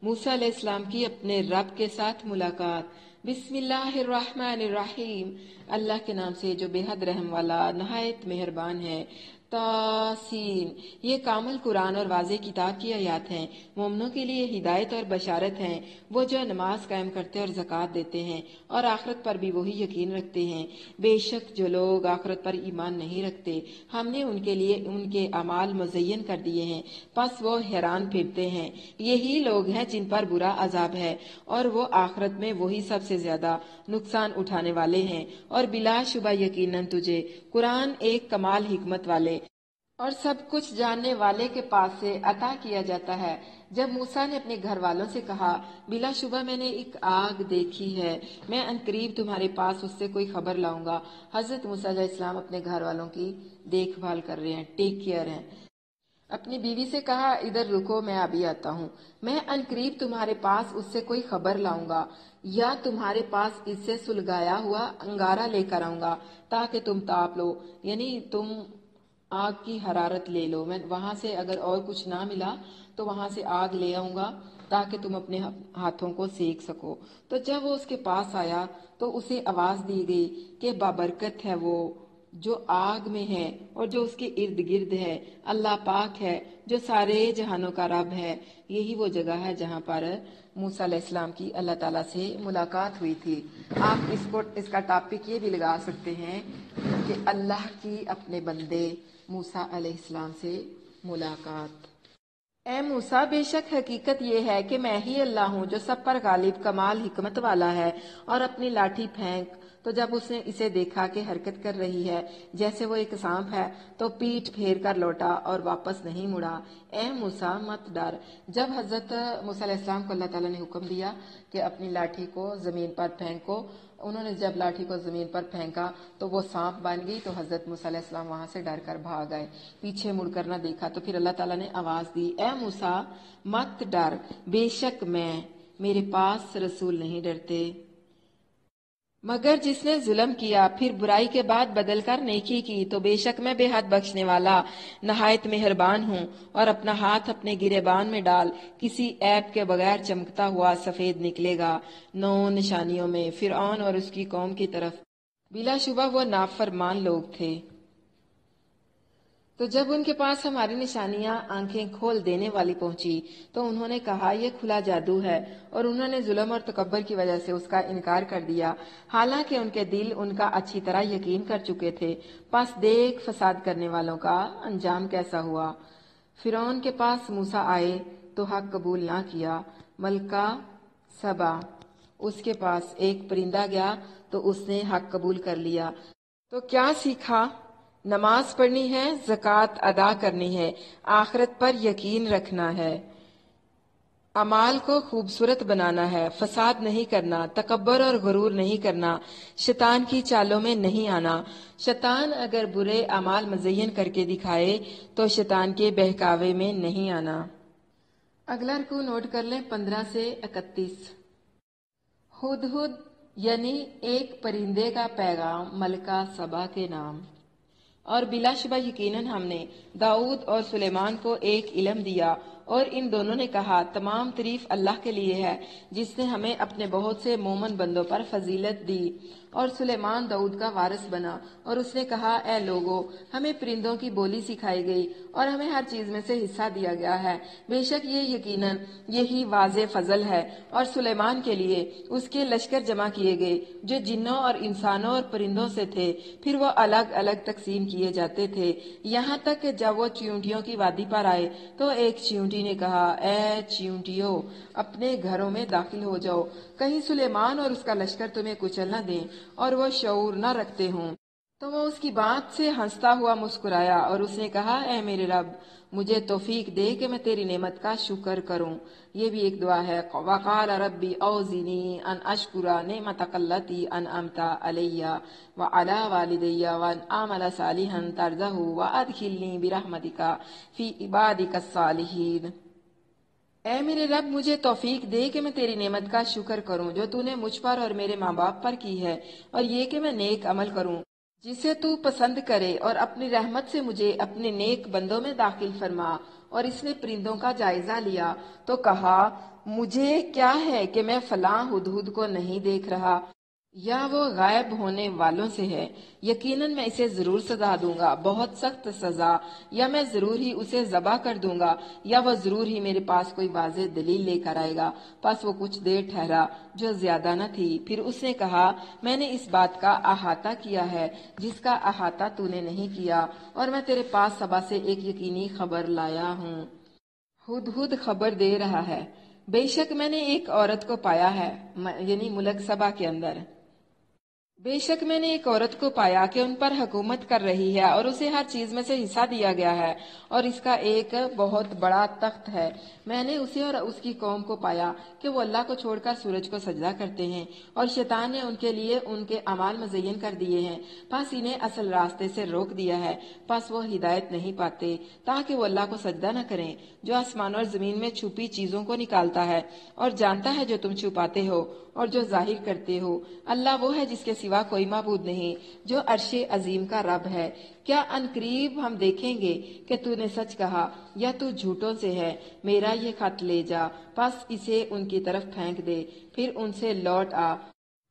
Speaker 1: موسیٰ علیہ السلام کی اپنے رب کے ساتھ ملاقات۔ بسم اللہ الرحمن الرحیم، اللہ کے نام سے جو بے حد رحم والا نہایت مہربان ہے۔ تاسین، یہ کامل قرآن اور واضح کتاب کی آیات ہیں، مومنوں کے لیے ہدایت اور بشارت ہیں، وہ جو نماز قائم کرتے اور زکوٰۃ دیتے ہیں اور آخرت پر بھی وہی یقین رکھتے ہیں۔ بے شک جو لوگ آخرت پر ایمان نہیں رکھتے ہم نے ان کے لیے ان کے اعمال مزین کر دیے ہیں، پس وہ حیران پھرتے ہیں۔ یہی لوگ ہیں جن پر برا عذاب ہے اور وہ آخرت میں وہی سب سے زیادہ نقصان اٹھانے والے ہیں۔ اور بلا شبہ یقیناً تجھے قرآن ایک کمال حکمت والے اور سب کچھ جاننے والے کے پاس سے عطا کیا جاتا ہے۔ جب موسیٰ نے اپنے گھر والوں سے کہا، بلا شبہ میں نے ایک آگ دیکھی ہے، میں عنقریب تمہارے پاس اس سے کوئی خبر لاؤں گا۔ حضرت موسیٰ علیہ السلام اپنے گھر والوں کی دیکھ بھال کر رہے ہیں، ٹیک کیئر ہیں۔ اپنی بیوی سے کہا، ادھر رکو میں ابھی آتا ہوں، میں عنقریب تمہارے پاس اس سے کوئی خبر لاؤں گا یا تمہارے پاس اس سے سلگایا ہوا انگارہ لے کر آؤں گا تاکہ تم تاپ لو، یعنی تم آگ کی حرارت لے لو۔ میں وہاں سے اگر اور کچھ نہ ملا تو وہاں سے آگ لے آؤں گا تاکہ تم اپنے ہاتھوں کو سیک سکو۔ تو جب وہ اس کے پاس آیا تو اسے آواز دی گئی کہ بابرکت ہے وہ جو آگ میں ہے اور جو اس کے ارد گرد ہے، اللہ پاک ہے جو سارے جہانوں کا رب ہے۔ یہی وہ جگہ ہے جہاں پر موسیٰ علیہ السلام کی اللہ تعالیٰ سے ملاقات ہوئی تھی۔ آپ اس کا ٹاپک یہ بھی لگا سکتے ہیں کہ اللہ کی اپنے بندے موسیٰ علیہ السلام سے ملاقات۔ اے موسیٰ، بے شک حقیقت یہ ہے کہ میں ہی اللہ ہوں جو سب پر غالب کمال حکمت والا ہے، اور اپنی لاٹھی پھینک تو جب اس نے اسے دیکھا کہ حرکت کر رہی ہے جیسے وہ ایک سانپ ہے تو پیٹھ پھیر کر لوٹا اور واپس نہیں مڑا۔ اے موسیٰ مت ڈر۔ جب حضرت موسیٰ علیہ السلام کو اللہ تعالیٰ نے حکم دیا کہ اپنی لاٹھی کو زمین پر پھینکو، انہوں نے جب لاٹھی کو زمین پر پھینکا تو وہ سانپ بن گئی، تو حضرت موسیٰ علیہ السلام وہاں سے ڈر کر بھاگ گئے، پیچھے مڑ کر نہ دیکھا۔ تو پھر اللہ تعالیٰ نے آواز دی، اے موسیٰ مت ڈر، بے شک میرے پاس رسول نہیں ڈرتے مگر جس نے ظلم کیا پھر برائی کے بعد بدل کر نیکی کی، تو بے شک میں بے حد بخشنے والا نہایت مہربان ہوں۔ اور اپنا ہاتھ اپنے گریبان میں ڈال، کسی عیب کے بغیر چمکتا ہوا سفید نکلے گا 9 نشانیوں میں فرعون اور اس کی قوم کی طرف۔ بلا شبہ وہ نافرمان لوگ تھے۔ تو جب ان کے پاس ہماری نشانیاں آنکھیں کھول دینے والی پہنچی تو انہوں نے کہا یہ کھلا جادو ہے، اور انہوں نے ظلم اور تکبر کی وجہ سے اس کا انکار کر دیا، حالانکہ ان کے دل ان کا اچھی طرح یقین کر چکے تھے۔ پس دیکھ فساد کرنے والوں کا انجام کیسا ہوا۔ فرعون کے پاس موسیٰ آئے تو حق قبول نہ کیا۔ ملکہ سبا، اس کے پاس ایک پرندہ گیا تو اس نے حق قبول کر لیا۔ تو کیا سیکھا؟ نماز پڑھنی ہے، زکوٰۃ ادا کرنی ہے، آخرت پر یقین رکھنا ہے، اعمال کو خوبصورت بنانا ہے، فساد نہیں کرنا، تکبر اور غرور نہیں کرنا، شیطان کی چالوں میں نہیں آنا۔ شیطان اگر برے اعمال مزین کر کے دکھائے تو شیطان کے بہکاوے میں نہیں آنا۔ اگلا رکوع نوٹ کر لیں 15 سے 31۔ ہدہد یعنی ایک پرندے کا پیغام ملکہ سبا کے نام۔ اور بلا شبہ یقیناً ہم نے داؤد اور سلیمان کو ایک علم دیا، اور ان دونوں نے کہا تمام تعریف اللہ کے لیے ہے جس نے ہمیں اپنے بہت سے مومن بندوں پر فضیلت دی۔ اور سلیمان داؤد کا وارث بنا، اور اس نے کہا اے لوگو، ہمیں پرندوں کی بولی سکھائی گئی اور ہمیں ہر چیز میں سے حصہ دیا گیا ہے، بے شک یہ یقیناً یہی واضح فضل ہے۔ اور سلیمان کے لیے اس کے لشکر جمع کیے گئے جو جنوں اور انسانوں اور پرندوں سے تھے، پھر وہ الگ الگ تقسیم کیے جاتے تھے، یہاں تک کہ جب وہ چیونٹیوں کی وادی پر آئے تو ایک چیونٹی نے کہا اے چیونٹیوں، اپنے گھروں میں داخل ہو جاؤ، کہیں سلیمان اور اس کا لشکر تمہیں کچل نہ دیں اور وہ شعور نہ رکھتے ہوں۔ تو وہ اس کی بات سے ہنستا ہوا مسکرایا اور اس نے کہا اے میرے رب، مجھے توفیق دے کہ میں تیری نعمت کا شکر کروں۔ یہ بھی ایک دعا ہے، وقال ربی اوزنی ان اشکر نعمتک التی انعمت علی وعلی والدی وان اعمل صالحا ترضہ وادخلنی برحمتک فی عبادک الصالحین۔ اے میرے رب، مجھے توفیق دے کہ میں تیری نعمت کا شکر کروں جو تو نے مجھ پر اور میرے ماں باپ پر کی ہے، اور یہ کہ میں نیک عمل کروں جسے تو پسند کرے، اور اپنی رحمت سے مجھے اپنے نیک بندوں میں داخل فرما۔ اور اس نے پرندوں کا جائزہ لیا تو کہا مجھے کیا ہے کہ میں فلاں ہدہد کو نہیں دیکھ رہا، یا وہ غائب ہونے والوں سے ہے، یقیناً میں اسے ضرور سزا دوں گا، بہت سخت سزا، یا میں ضرور ہی اسے ذبح کر دوں گا، یا وہ ضرور ہی میرے پاس کوئی واضح دلیل لے کر آئے گا۔ پس وہ کچھ دیر ٹھہرا جو زیادہ نہ تھی، پھر اس نے کہا میں نے اس بات کا احاطہ کیا ہے جس کا احاطہ تو نے نہیں کیا، اور میں تیرے پاس سبا سے ایک یقینی خبر لایا ہوں۔ ہدہد خبر دے رہا ہے، بے شک میں نے ایک عورت کو پایا ہے، یعنی ملک سبا کے اندر، بے شک میں نے ایک عورت کو پایا کہ ان پر حکومت کر رہی ہے اور اسے ہر چیز میں سے حصہ دیا گیا ہے، اور اس کا ایک بہت بڑا تخت ہے۔ میں نے اسے اور اس کی قوم کو پایا کہ وہ اللہ کو چھوڑ کر سورج کو سجدہ کرتے ہیں، اور شیطان نے ان کے لیے ان کے اعمال مزین کر دیے ہیں، پس انہیں اصل راستے سے روک دیا ہے، پس وہ ہدایت نہیں پاتے تاکہ وہ اللہ کو سجدہ نہ کریں جو آسمان اور زمین میں چھپی چیزوں کو نکالتا ہے اور جانتا ہے جو تم چھپاتے ہو اور جو ظاہر کرتے ہو۔ اللہ وہ ہے جس کے سوا کوئی معبود نہیں، جو عرش عظیم کا رب ہے۔ کیا ان قریب ہم دیکھیں گے کہ تو نے سچ کہا یا تو جھوٹوں سے ہے؟ میرا یہ خط لے جا، پس اسے ان کی طرف پھینک دے، پھر ان سے لوٹ آ،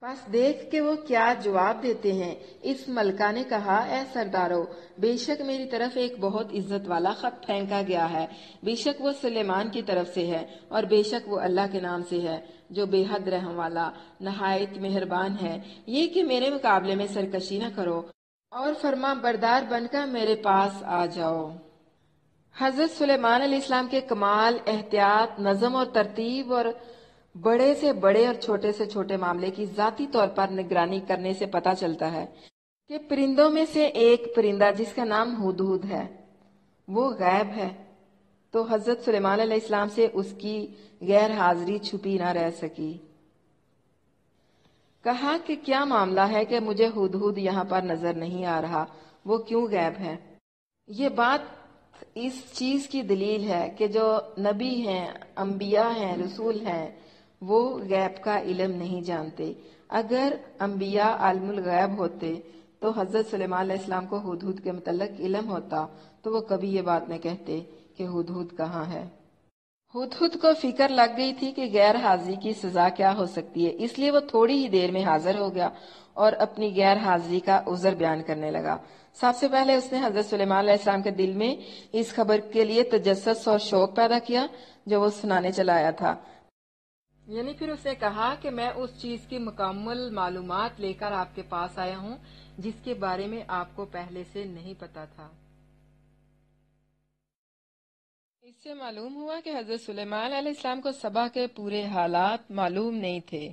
Speaker 1: پس دیکھ کہ وہ کیا جواب دیتے ہیں۔ اس ملکہ نے کہا اے سردارو، بے شک میری طرف ایک بہت عزت والا خط پھینکا گیا ہے، بے شک وہ سلیمان کی طرف سے ہے، اور بے شک وہ اللہ کے نام سے ہے جو بے حد رحم والا نہایت مہربان ہے۔ یہ کہ میرے مقابلے میں سرکشی نہ کرو اور فرما بردار بن کر میرے پاس آ جاؤ۔ حضرت سلیمان علیہ السلام کے کمال، احتیاط، نظم اور ترتیب اور بڑے سے بڑے اور چھوٹے سے چھوٹے معاملے کی ذاتی طور پر نگرانی کرنے سے پتہ چلتا ہے کہ پرندوں میں سے ایک پرندہ جس کا نام ہدہد ہے وہ غائب ہے، تو حضرت سلیمان علیہ السلام سے اس کی غیر حاضری چھپی نہ رہ سکی۔ کہا کہ کیا معاملہ ہے کہ مجھے ہدہد یہاں پر نظر نہیں آ رہا، وہ کیوں غائب ہے؟ یہ بات اس چیز کی دلیل ہے کہ جو نبی ہیں، انبیاء ہیں، رسول ہیں، وہ غیب کا علم نہیں جانتے۔ اگر انبیاء عالم الغیب ہوتے تو حضرت سلیمان علیہ السلام کو ہدہد کے متعلق علم ہوتا تو وہ کبھی یہ بات نہ کہتے کہ ہدہد کہاں ہے۔ ہدہد کو فکر لگ گئی تھی کہ غیر حاضری کی سزا کیا ہو سکتی ہے، اس لیے وہ تھوڑی ہی دیر میں حاضر ہو گیا اور اپنی غیر حاضری کا عذر بیان کرنے لگا۔ سب سے پہلے اس نے حضرت سلیمان علیہ السلام کے دل میں اس خبر کے لیے تجسس اور شوق پیدا کیا جو وہ سنانے چلا آیا تھا، یعنی پھر اس نے کہا کہ میں اس چیز کی مکمل معلومات لے کر آپ کے پاس آیا ہوں جس کے بارے میں آپ کو پہلے سے نہیں پتا تھا۔ اس سے معلوم ہوا کہ حضرت سلیمان علیہ السلام کو سبا کے پورے حالات معلوم نہیں تھے۔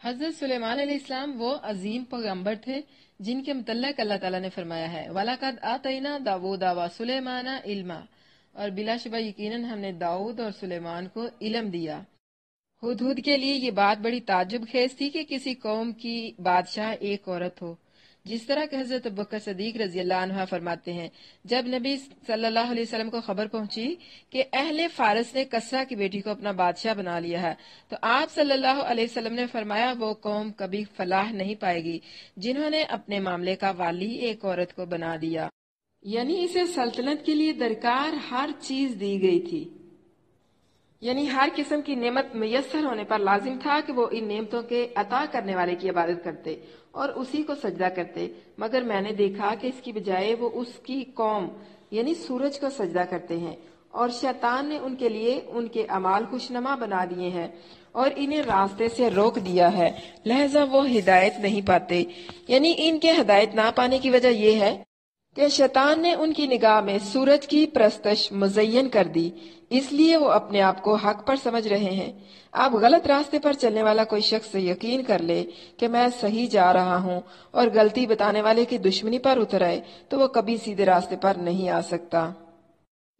Speaker 1: حضرت سلیمان علیہ السلام وہ عظیم پیغمبر تھے جن کے متعلق اللہ تعالیٰ نے فرمایا ہے وَلَقَدْ آتَيْنَا دَاوُودَ وَسُلَيْمَانَ عِلْمًا، اور بلا شبہ یقیناً ہم نے داؤد اور سلیمان کو علم دیا۔ ہدہد کے لیے یہ بات بڑی تعجب خیز تھی کہ کسی قوم کی بادشاہ ایک عورت ہو، جس طرح کہ حضرت ابوبکر صدیق رضی اللہ عنہ فرماتے ہیں جب نبی صلی اللہ علیہ وسلم کو خبر پہنچی کہ اہل فارس نے کسرا کی بیٹی کو اپنا بادشاہ بنا لیا ہے تو آپ صلی اللہ علیہ وسلم نے فرمایا وہ قوم کبھی فلاح نہیں پائے گی جنہوں نے اپنے معاملے کا والی ایک عورت کو بنا دیا، یعنی اسے سلطنت کے لیے درکار ہر چیز دی گئی تھی، یعنی ہر قسم کی نعمت میسر ہونے پر لازم تھا کہ وہ ان نعمتوں کے عطا کرنے والے کی عبادت کرتے اور اسی کو سجدہ کرتے، مگر میں نے دیکھا کہ اس کی بجائے وہ اس کی قوم یعنی سورج کو سجدہ کرتے ہیں، اور شیطان نے ان کے لیے ان کے اعمال خوشنما بنا دیے ہیں اور انہیں راستے سے روک دیا ہے، لہذا وہ ہدایت نہیں پاتے۔ یعنی ان کے ہدایت نہ پانے کی وجہ یہ ہے کہ شیطان نے ان کی نگاہ میں سورج کی پرستش مزین کر دی، اس لیے وہ اپنے آپ کو حق پر سمجھ رہے ہیں۔ اب غلط راستے پر چلنے والا کوئی شخص یقین کر لے کہ میں صحیح جا رہا ہوں اور غلطی بتانے والے کی دشمنی پر اتر آئے تو وہ کبھی سیدھے راستے پر نہیں آ سکتا۔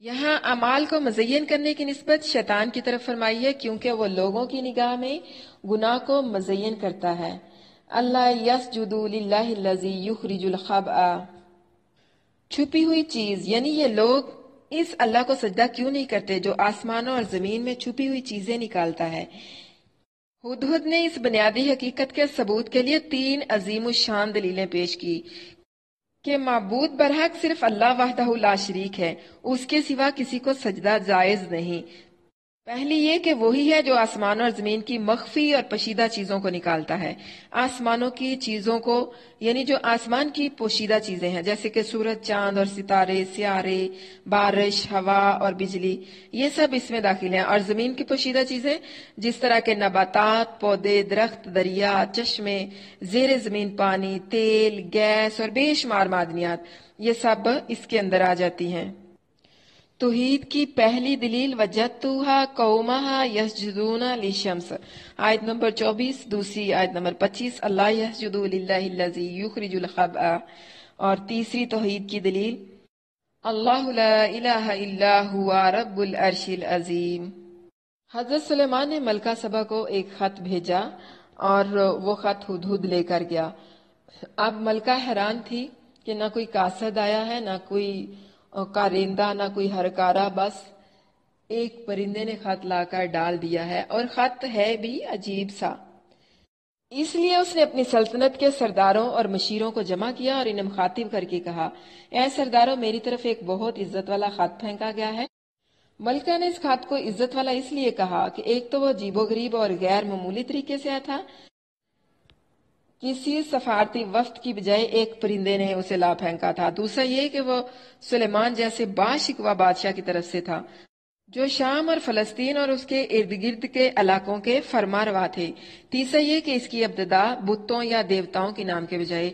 Speaker 1: یہاں اعمال کو مزین کرنے کی نسبت شیطان کی طرف فرمائی ہے کیونکہ وہ لوگوں کی نگاہ میں گناہ کو مزین کرتا ہے۔ اللہ یسجدوا للہ الذی یخرج الخبء، چھپی ہوئی چیز، یعنی یہ لوگ اس اللہ کو سجدہ کیوں نہیں کرتے جو آسمانوں اور زمین میں چھپی ہوئی چیزیں نکالتا ہے۔ ہدہد نے اس بنیادی حقیقت کے ثبوت کے لیے 3 عظیم الشان دلیلیں پیش کی کہ معبود برحق صرف اللہ وحدہ لا شریک ہے، اس کے سوا کسی کو سجدہ جائز نہیں۔ پہلی یہ کہ وہی ہے جو آسمان اور زمین کی مخفی اور پوشیدہ چیزوں کو نکالتا ہے۔ آسمانوں کی چیزوں کو یعنی جو آسمان کی پوشیدہ چیزیں ہیں جیسے کہ سورج، چاند اور ستارے، سیارے، بارش، ہوا اور بجلی، یہ سب اس میں داخل ہیں، اور زمین کی پوشیدہ چیزیں جس طرح کے نباتات، پودے، درخت، دریا، چشمے، زیر زمین پانی، تیل، گیس اور بے شمار معدنیات، یہ سب اس کے اندر آ جاتی ہیں۔ توحید کی پہلی دلیل وجدتھا قومھا یسجدون للشمس، آیت نمبر 24، دوسری آیت نمبر 25 اللہ یسجد للہ الذی یخرج الخبء، اور تیسری توحید کی دلیل اللہ لا الہ الا ہوا رب العرش العظیم۔ حضرت سلیمان نے ملکہ سبا کو ایک خط بھیجا اور وہ خط ہدہد لے کر گیا۔ اب ملکہ حیران تھی کہ نہ کوئی قاصد آیا ہے، نہ کوئی کارندہ، نہ کوئی ہرکارہ، بس ایک پرندے نے خط لا کر ڈال دیا ہے، اور خط ہے بھی عجیب سا۔ اس لیے اس نے اپنی سلطنت کے سرداروں اور مشیروں کو جمع کیا اور انہیں مخاطب کر کے کہا، اے سرداروں، میری طرف ایک بہت عزت والا خط پھینکا گیا ہے۔ ملکہ نے اس خط کو عزت والا اس لیے کہا کہ ایک تو وہ عجیب و غریب اور غیر معمولی طریقے سے آیا تھا، کسی سفارتی وفد کی بجائے ایک پرندے نے اسے لا پھینکا تھا، دوسرا یہ کہ وہ سلیمان جیسے باشکوہ بادشاہ کی طرف سے تھا جو شام اور فلسطین اور اس کے ارد گرد کے علاقوں کے فرما روا تھے، تیسرا یہ کہ اس کی ابتدا بتوں یا دیوتاؤں کے نام کے بجائے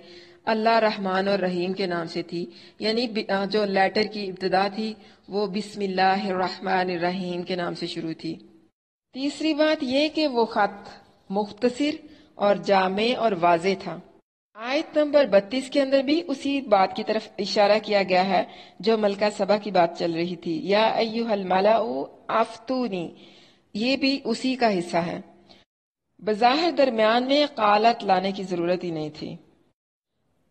Speaker 1: اللہ رحمان اور رحیم کے نام سے تھی، یعنی جو لیٹر کی ابتدا تھی وہ بسم اللہ الرحمن الرحیم کے نام سے شروع تھی۔ تیسری بات یہ کہ وہ خط مختصر اور جامع اور واضح تھا۔ آیت نمبر 32 کے اندر بھی اسی بات کی طرف اشارہ کیا گیا ہے جو ملکہ سبا کی بات چل رہی تھی، یا ایھا الملأ افتونی، یہ بھی اسی کا حصہ ہے۔ بظاہر درمیان میں قالت لانے کی ضرورت ہی نہیں تھی۔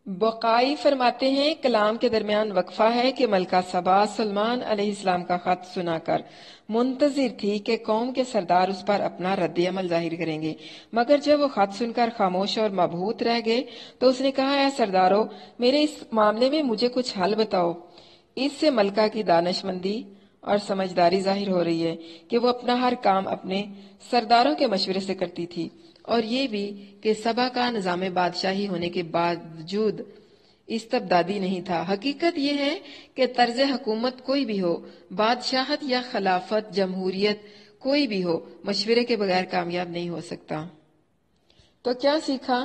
Speaker 1: بقائی فرماتے ہیں کلام کے درمیان وقفہ ہے کہ ملکہ سبا سلیمان علیہ السلام کا خط سنا کر منتظر تھی کہ قوم کے سردار اس پر اپنا رد عمل ظاہر کریں گے، مگر جب وہ خط سن کر خاموش اور مبہوت رہ گئے تو اس نے کہا، اے سردارو، میرے اس معاملے میں مجھے کچھ حل بتاؤ۔ اس سے ملکہ کی دانش مندی اور سمجھداری ظاہر ہو رہی ہے کہ وہ اپنا ہر کام اپنے سرداروں کے مشورے سے کرتی تھی، اور یہ بھی کہ سبا کا نظام بادشاہی ہونے کے باوجود استبدادی نہیں تھا۔ حقیقت یہ ہے کہ طرز حکومت کوئی بھی ہو، بادشاہت یا خلافت، جمہوریت کوئی بھی ہو، مشورے کے بغیر کامیاب نہیں ہو سکتا۔ تو کیا سیکھا؟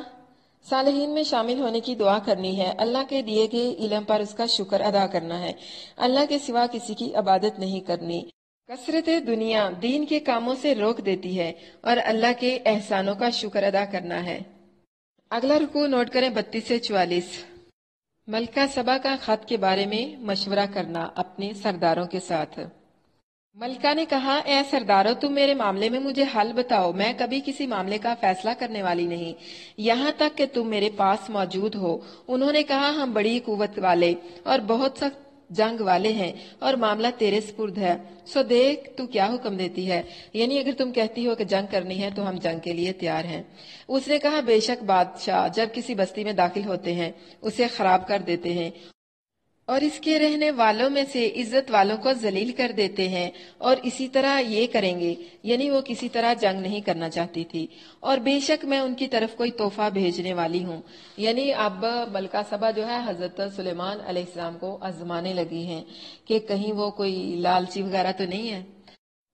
Speaker 1: صالحین میں شامل ہونے کی دعا کرنی ہے، اللہ کے دیے گئے علم پر اس کا شکر ادا کرنا ہے، اللہ کے سوا کسی کی عبادت نہیں کرنی۔ کثرت دنیا دین کے کاموں سے روک دیتی ہے اور اللہ کے احسانوں کا شکر ادا کرنا ہے۔ اگلا رکوع نوٹ کریں 32 سے 44۔ ملکہ سبا کا خط کے بارے میں مشورہ کرنا اپنے سرداروں کے ساتھ۔ ملکہ نے کہا، اے سردارو، تم میرے معاملے میں مجھے حل بتاؤ، میں کبھی کسی معاملے کا فیصلہ کرنے والی نہیں یہاں تک کہ تم میرے پاس موجود ہو۔ انہوں نے کہا، ہم بڑی قوت والے اور بہت سخت جنگ والے ہیں اور معاملہ تیرے سپرد ہے، سو دیکھ تو کیا حکم دیتی ہے، یعنی اگر تم کہتی ہو کہ جنگ کرنی ہے تو ہم جنگ کے لیے تیار ہیں۔ اس نے کہا، بے شک بادشاہ جب کسی بستی میں داخل ہوتے ہیں اسے خراب کر دیتے ہیں اور اس کے رہنے والوں میں سے عزت والوں کو ذلیل کر دیتے ہیں، اور اسی طرح یہ کریں گے، یعنی وہ کسی طرح جنگ نہیں کرنا چاہتی تھی، اور بے شک میں ان کی طرف کوئی تحفہ بھیجنے والی ہوں۔ یعنی اب ملکہ سبا جو ہے حضرت سلیمان علیہ السلام کو آزمانے لگی ہیں کہ کہیں وہ کوئی لالچی وغیرہ تو نہیں ہے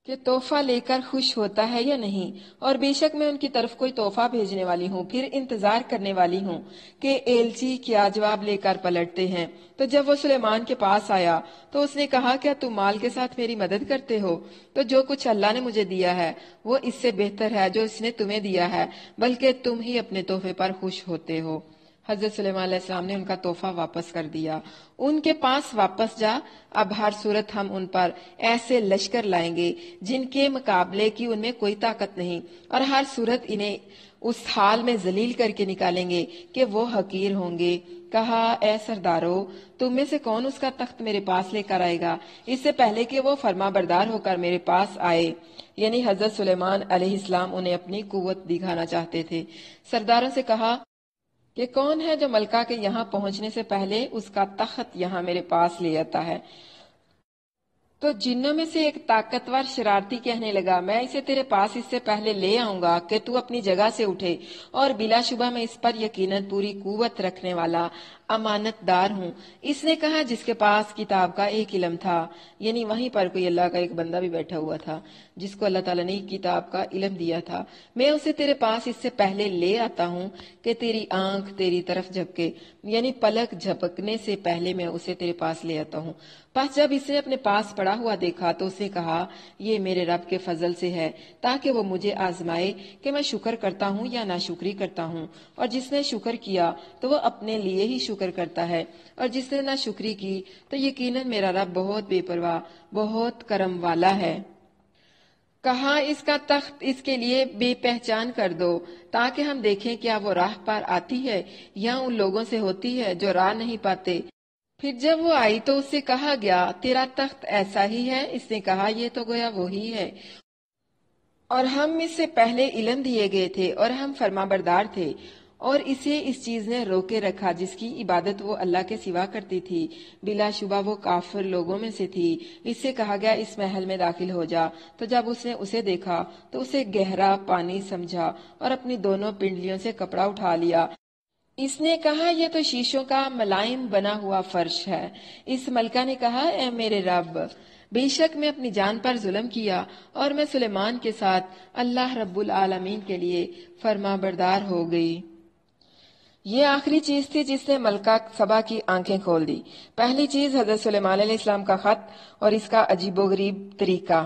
Speaker 1: کہ تحفہ لے کر خوش ہوتا ہے یا نہیں، اور بے شک میں ان کی طرف کوئی تحفہ بھیجنے والی ہوں، پھر انتظار کرنے والی ہوں کہ ایلچی کیا جواب لے کر پلٹتے ہیں۔ تو جب وہ سلیمان کے پاس آیا تو اس نے کہا، کیا تم مال کے ساتھ میری مدد کرتے ہو؟ تو جو کچھ اللہ نے مجھے دیا ہے وہ اس سے بہتر ہے جو اس نے تمہیں دیا ہے، بلکہ تم ہی اپنے تحفے پر خوش ہوتے ہو۔ حضرت سلیمان علیہ السلام نے ان کا تحفہ واپس کر دیا۔ ان کے پاس واپس جا، اب ہر صورت ہم ان پر ایسے لشکر لائیں گے جن کے مقابلے کی ان میں کوئی طاقت نہیں، اور ہر صورت انہیں اس حال میں ذلیل کر کے نکالیں گے کہ وہ حقیر ہوں گے۔ کہا، اے سردارو، تم میں سے کون اس کا تخت میرے پاس لے کر آئے گا اس سے پہلے کہ وہ فرما بردار ہو کر میرے پاس آئے؟ یعنی حضرت سلیمان علیہ السلام انہیں اپنی قوت دکھانا چاہتے تھے۔ سرداروں سے کہا کہ کون ہے جو ملکہ کے یہاں پہنچنے سے پہلے اس کا تخت یہاں میرے پاس لے آتا ہے؟ تو جنوں میں سے ایک طاقتور شرارتی کہنے لگا، میں اسے تیرے پاس اس سے پہلے لے آؤں گا کہ تو اپنی جگہ سے اٹھے، اور بلا شبہ میں اس پر یقیناً پوری قوت رکھنے والا امانت دار ہوں۔ اس نے کہا، جس کے پاس کتاب کا ایک علم تھا، یعنی وہیں پر کوئی اللہ کا ایک بندہ بھی بیٹھا ہوا تھا جس کو اللہ تعالیٰ نے کتاب کا علم دیا تھا، میں اسے تیرے پاس اس سے پہلے لے آتا ہوں کہ تیری آنکھ تیری طرف جھپکے، یعنی پلک جھپکنے سے پہلے میں اسے تیرے پاس لے آتا ہوں۔ پس جب اس نے اپنے پاس پڑا ہوا دیکھا تو اس نے کہا، یہ میرے رب کے فضل سے ہے تاکہ وہ مجھے آزمائے کہ میں شکر کرتا ہوں یا ناشکری کرتا ہوں، اور جس نے شکر کیا تو وہ اپنے لیے ہی شکر کرتا ہے، اور جس نے ناشکری کی تو یقیناً میرا رب بہت بے پرواہ، بہت کرم والا ہے۔ کہا، اس کا تخت اس کے لیے بے پہچان کر دو تاکہ ہم دیکھیں کیا وہ راہ پر آتی ہے یا ان لوگوں سے ہوتی ہے جو راہ نہیں پاتے۔ پھر جب وہ آئی تو اس سے کہا گیا، تیرا تخت ایسا ہی ہے؟ اس نے کہا، یہ تو گویا وہی ہے، اور ہم اس سے پہلے علم دیے گئے تھے اور ہم فرما بردار تھے، اور اسے اس چیز نے روکے رکھا جس کی عبادت وہ اللہ کے سوا کرتی تھی، بلا شبہ وہ کافر لوگوں میں سے تھی۔ اس سے کہا گیا، اس محل میں داخل ہو جا۔ تو جب اس نے اسے دیکھا تو اسے گہرا پانی سمجھا اور اپنی دونوں پنڈلیوں سے کپڑا اٹھا لیا۔ اس نے کہا، یہ تو شیشوں کا ملائم بنا ہوا فرش ہے۔ اس ملکہ نے کہا، اے میرے رب، بے شک میں اپنی جان پر ظلم کیا اور میں سلیمان کے ساتھ اللہ رب العالمین کے لیے فرما بردار ہو گئی۔ یہ آخری چیز تھی جس نے ملکہ سبا کی آنکھیں کھول دی۔ پہلی چیز حضرت سلیمان علیہ السلام کا خط اور اس کا عجیب و غریب طریقہ،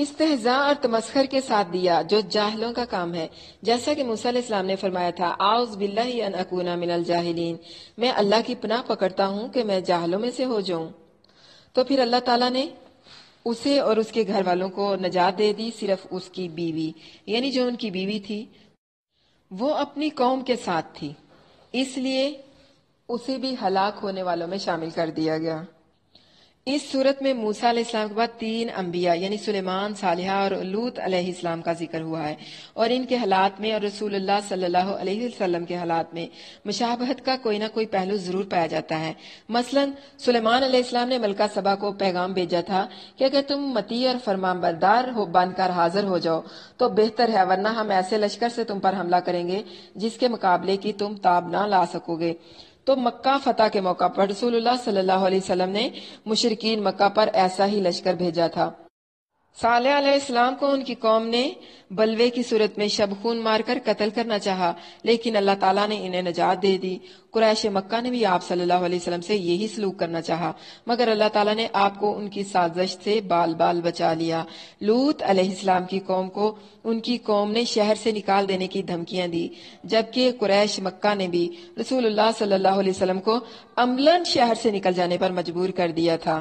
Speaker 1: استہزاء اور تمسخر کے ساتھ دیا، جو جاہلوں کا کام ہے، جیسا کہ موسیٰ علیہ السلام نے فرمایا تھا، اعوذ باللہ ان اکون من الجاہلین، میں اللہ کی پناہ پکڑتا ہوں کہ میں جاہلوں میں سے ہو جاؤں۔ تو پھر اللہ تعالیٰ نے اسے اور اس کے گھر والوں کو نجات دے دی، صرف اس کی بیوی، یعنی جو ان کی بیوی تھی وہ اپنی قوم کے ساتھ تھی، اس لیے اسے بھی ہلاک ہونے والوں میں شامل کر دیا گیا۔ اس صورت میں موسیٰ علیہ السلام کے بعد 3 انبیاء یعنی سلیمان، صالحہ اور لوط علیہ السلام کا ذکر ہوا ہے، اور ان کے حالات میں اور رسول اللہ صلی اللہ علیہ وسلم کے حالات میں مشابہت کا کوئی نہ کوئی پہلو ضرور پایا جاتا ہے۔ مثلا سلیمان علیہ السلام نے ملکہ سبا کو پیغام بھیجا تھا کہ اگر تم مطیع اور فرمان بردار بن کر حاضر ہو جاؤ تو بہتر ہے، ورنہ ہم ایسے لشکر سے تم پر حملہ کریں گے جس کے مقابلے کی تم تاب نہ لا سکو گے۔ تو مکہ فتح کے موقع پر رسول اللہ صلی اللہ علیہ وسلم نے مشرکین مکہ پر ایسا ہی لشکر بھیجا تھا۔ صالح علیہ السلام کو ان کی قوم نے بلوے کی صورت میں شب خون مار کر قتل کرنا چاہا، لیکن اللہ تعالیٰ نے انہیں نجات دے دی۔ قریش مکہ نے بھی آپ صلی اللہ علیہ وسلم سے یہی سلوک کرنا چاہا، مگر اللہ تعالیٰ نے آپ کو ان کی سازش سے بال بال بچا لیا۔ لوط علیہ السلام کی قوم کو ان کی قوم نے شہر سے نکال دینے کی دھمکیاں دی، جبکہ قریش مکہ نے بھی رسول اللہ صلی اللہ علیہ وسلم کو عملاً شہر سے نکل جانے پر مجبور کر دیا تھا۔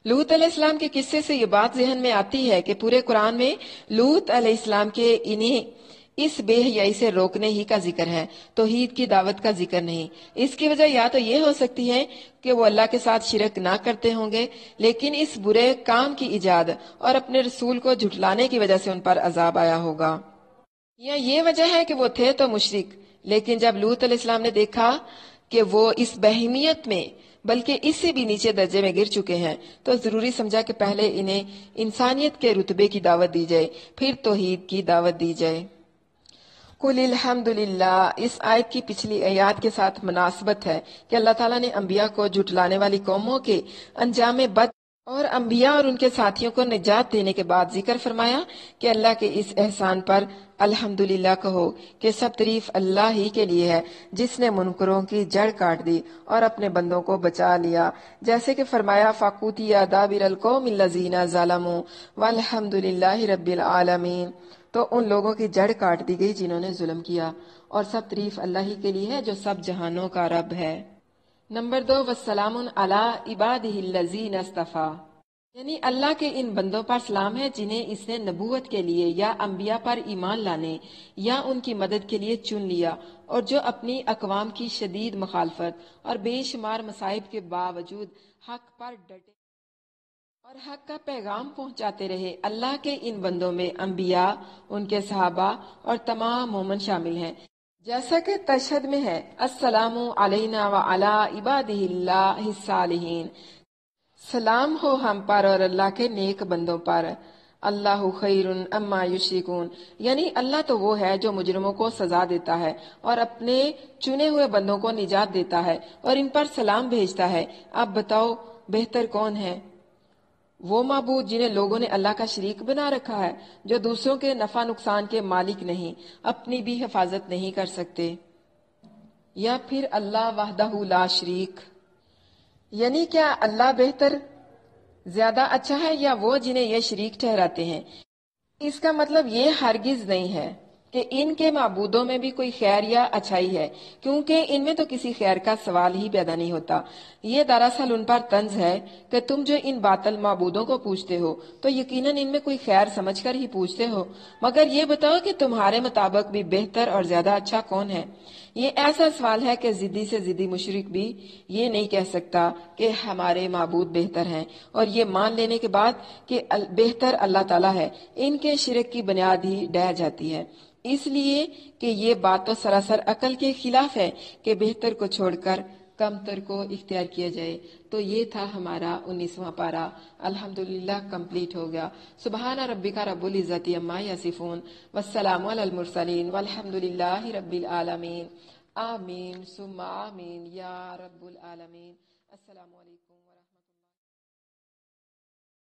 Speaker 1: لوط علیہ السلام کے قصے سے یہ بات ذہن میں آتی ہے کہ پورے قرآن میں لوط علیہ السلام کے انہیں اس بے حیائی سے روکنے ہی کا ذکر ہے، توحید کی دعوت کا ذکر نہیں۔ اس کی وجہ یا تو یہ ہو سکتی ہے کہ وہ اللہ کے ساتھ شرک نہ کرتے ہوں گے، لیکن اس برے کام کی ایجاد اور اپنے رسول کو جھٹلانے کی وجہ سے ان پر عذاب آیا ہوگا، یا یہ وجہ ہے کہ وہ تھے تو مشرک، لیکن جب لوط علیہ السلام نے دیکھا کہ وہ اس بہیمیت میں بلکہ اس سے بھی نیچے درجے میں گر چکے ہیں تو ضروری سمجھا کہ پہلے انہیں انسانیت کے رتبے کی دعوت دی جائے، پھر توحید کی دعوت دی جائے۔ قُلِ الْحَمْدُلِلَّہ اس آیت کی پچھلی آیات کے ساتھ مناسبت ہے کہ اللہ تعالیٰ نے انبیاء کو جھٹلانے والی قوموں کے انجام بد اور انبیاء اور ان کے ساتھیوں کو نجات دینے کے بعد ذکر فرمایا کہ اللہ کے اس احسان پر الحمدللہ کہو کہ سب تعریف اللہ ہی کے لیے ہے، جس نے منکروں کی جڑ کاٹ دی اور اپنے بندوں کو بچا لیا، جیسے کہ فرمایا فَقُطِعَ دَابِرَ الْقَوْمِ الَّذِينَ ظَلَمُوا وَالْحَمْدُلِلَّهِ رَبِّ الْعَالَمِينَ۔ تو ان لوگوں کی جڑ کاٹ دی گئی جنہوں نے ظلم کیا، اور سب تعریف اللہ ہی کے لیے ہے جو سب جہانوں کا رب ہے۔ نمبر 2، وَالسَّلَامٌ عَلَىٰ عِبَادِهِ الَّذِينَ اصْطَفَىٰ، یعنی اللہ کے ان بندوں پر سلام ہے جنہیں اس نے نبوت کے لیے یا انبیاء پر ایمان لانے یا ان کی مدد کے لیے چن لیا، اور جو اپنی اقوام کی شدید مخالفت اور بے شمار مصائب کے باوجود حق پر ڈٹے اور حق کا پیغام پہنچاتے رہے۔ اللہ کے ان بندوں میں انبیاء، ان کے صحابہ اور تمام مومن شامل ہیں، جیسا کہ تشہد میں ہے السلام علینا وعلی عبادہ اللہ الصالحین، سلام ہو ہم پر اور اللہ کے نیک بندوں پر۔ اللہ خیر اما یشرکون، یعنی اللہ تو وہ ہے جو مجرموں کو سزا دیتا ہے اور اپنے چنے ہوئے بندوں کو نجات دیتا ہے اور ان پر سلام بھیجتا ہے۔ اب بتاؤ بہتر کون ہے؟ وہ معبود جنہیں لوگوں نے اللہ کا شریک بنا رکھا ہے، جو دوسروں کے نفع نقصان کے مالک نہیں، اپنی بھی حفاظت نہیں کر سکتے، یا پھر اللہ وحدہ لا شریک، یعنی کیا اللہ بہتر، زیادہ اچھا ہے، یا وہ جنہیں یہ شریک ٹھہراتے ہیں؟ اس کا مطلب یہ ہرگز نہیں ہے کہ ان کے معبودوں میں بھی کوئی خیر یا اچھائی ہے، کیونکہ ان میں تو کسی خیر کا سوال ہی پیدا نہیں ہوتا۔ یہ دراصل ان پر طنز ہے کہ تم جو ان باطل معبودوں کو پوچھتے ہو تو یقیناً ان میں کوئی خیر سمجھ کر ہی پوچھتے ہو، مگر یہ بتاؤ کہ تمہارے مطابق بھی بہتر اور زیادہ اچھا کون ہے؟ یہ ایسا سوال ہے کہ ضدی سے ضدی مشرک بھی یہ نہیں کہہ سکتا کہ ہمارے معبود بہتر ہیں، اور یہ مان لینے کے بعد کہ بہتر اللہ تعالیٰ ہے، ان کے شرک کی بنیاد ہی ڈہ جاتی ہے، اس لیے کہ یہ بات تو سراسر عقل کے خلاف ہے کہ بہتر کو چھوڑ کر کمتر کو اختیار کیا جائے۔ تو یہ تھا ہمارا 19واں پارہ، الحمدللہ کمپلیٹ ہو گیا۔ سبحان ربک رب العزت عما یصفون والسلام علی المرسلین والحمدللہ رب العالمین۔ آمین ثم آمین یا رب العالمین۔ السلام علیکم ورحمۃ اللہ۔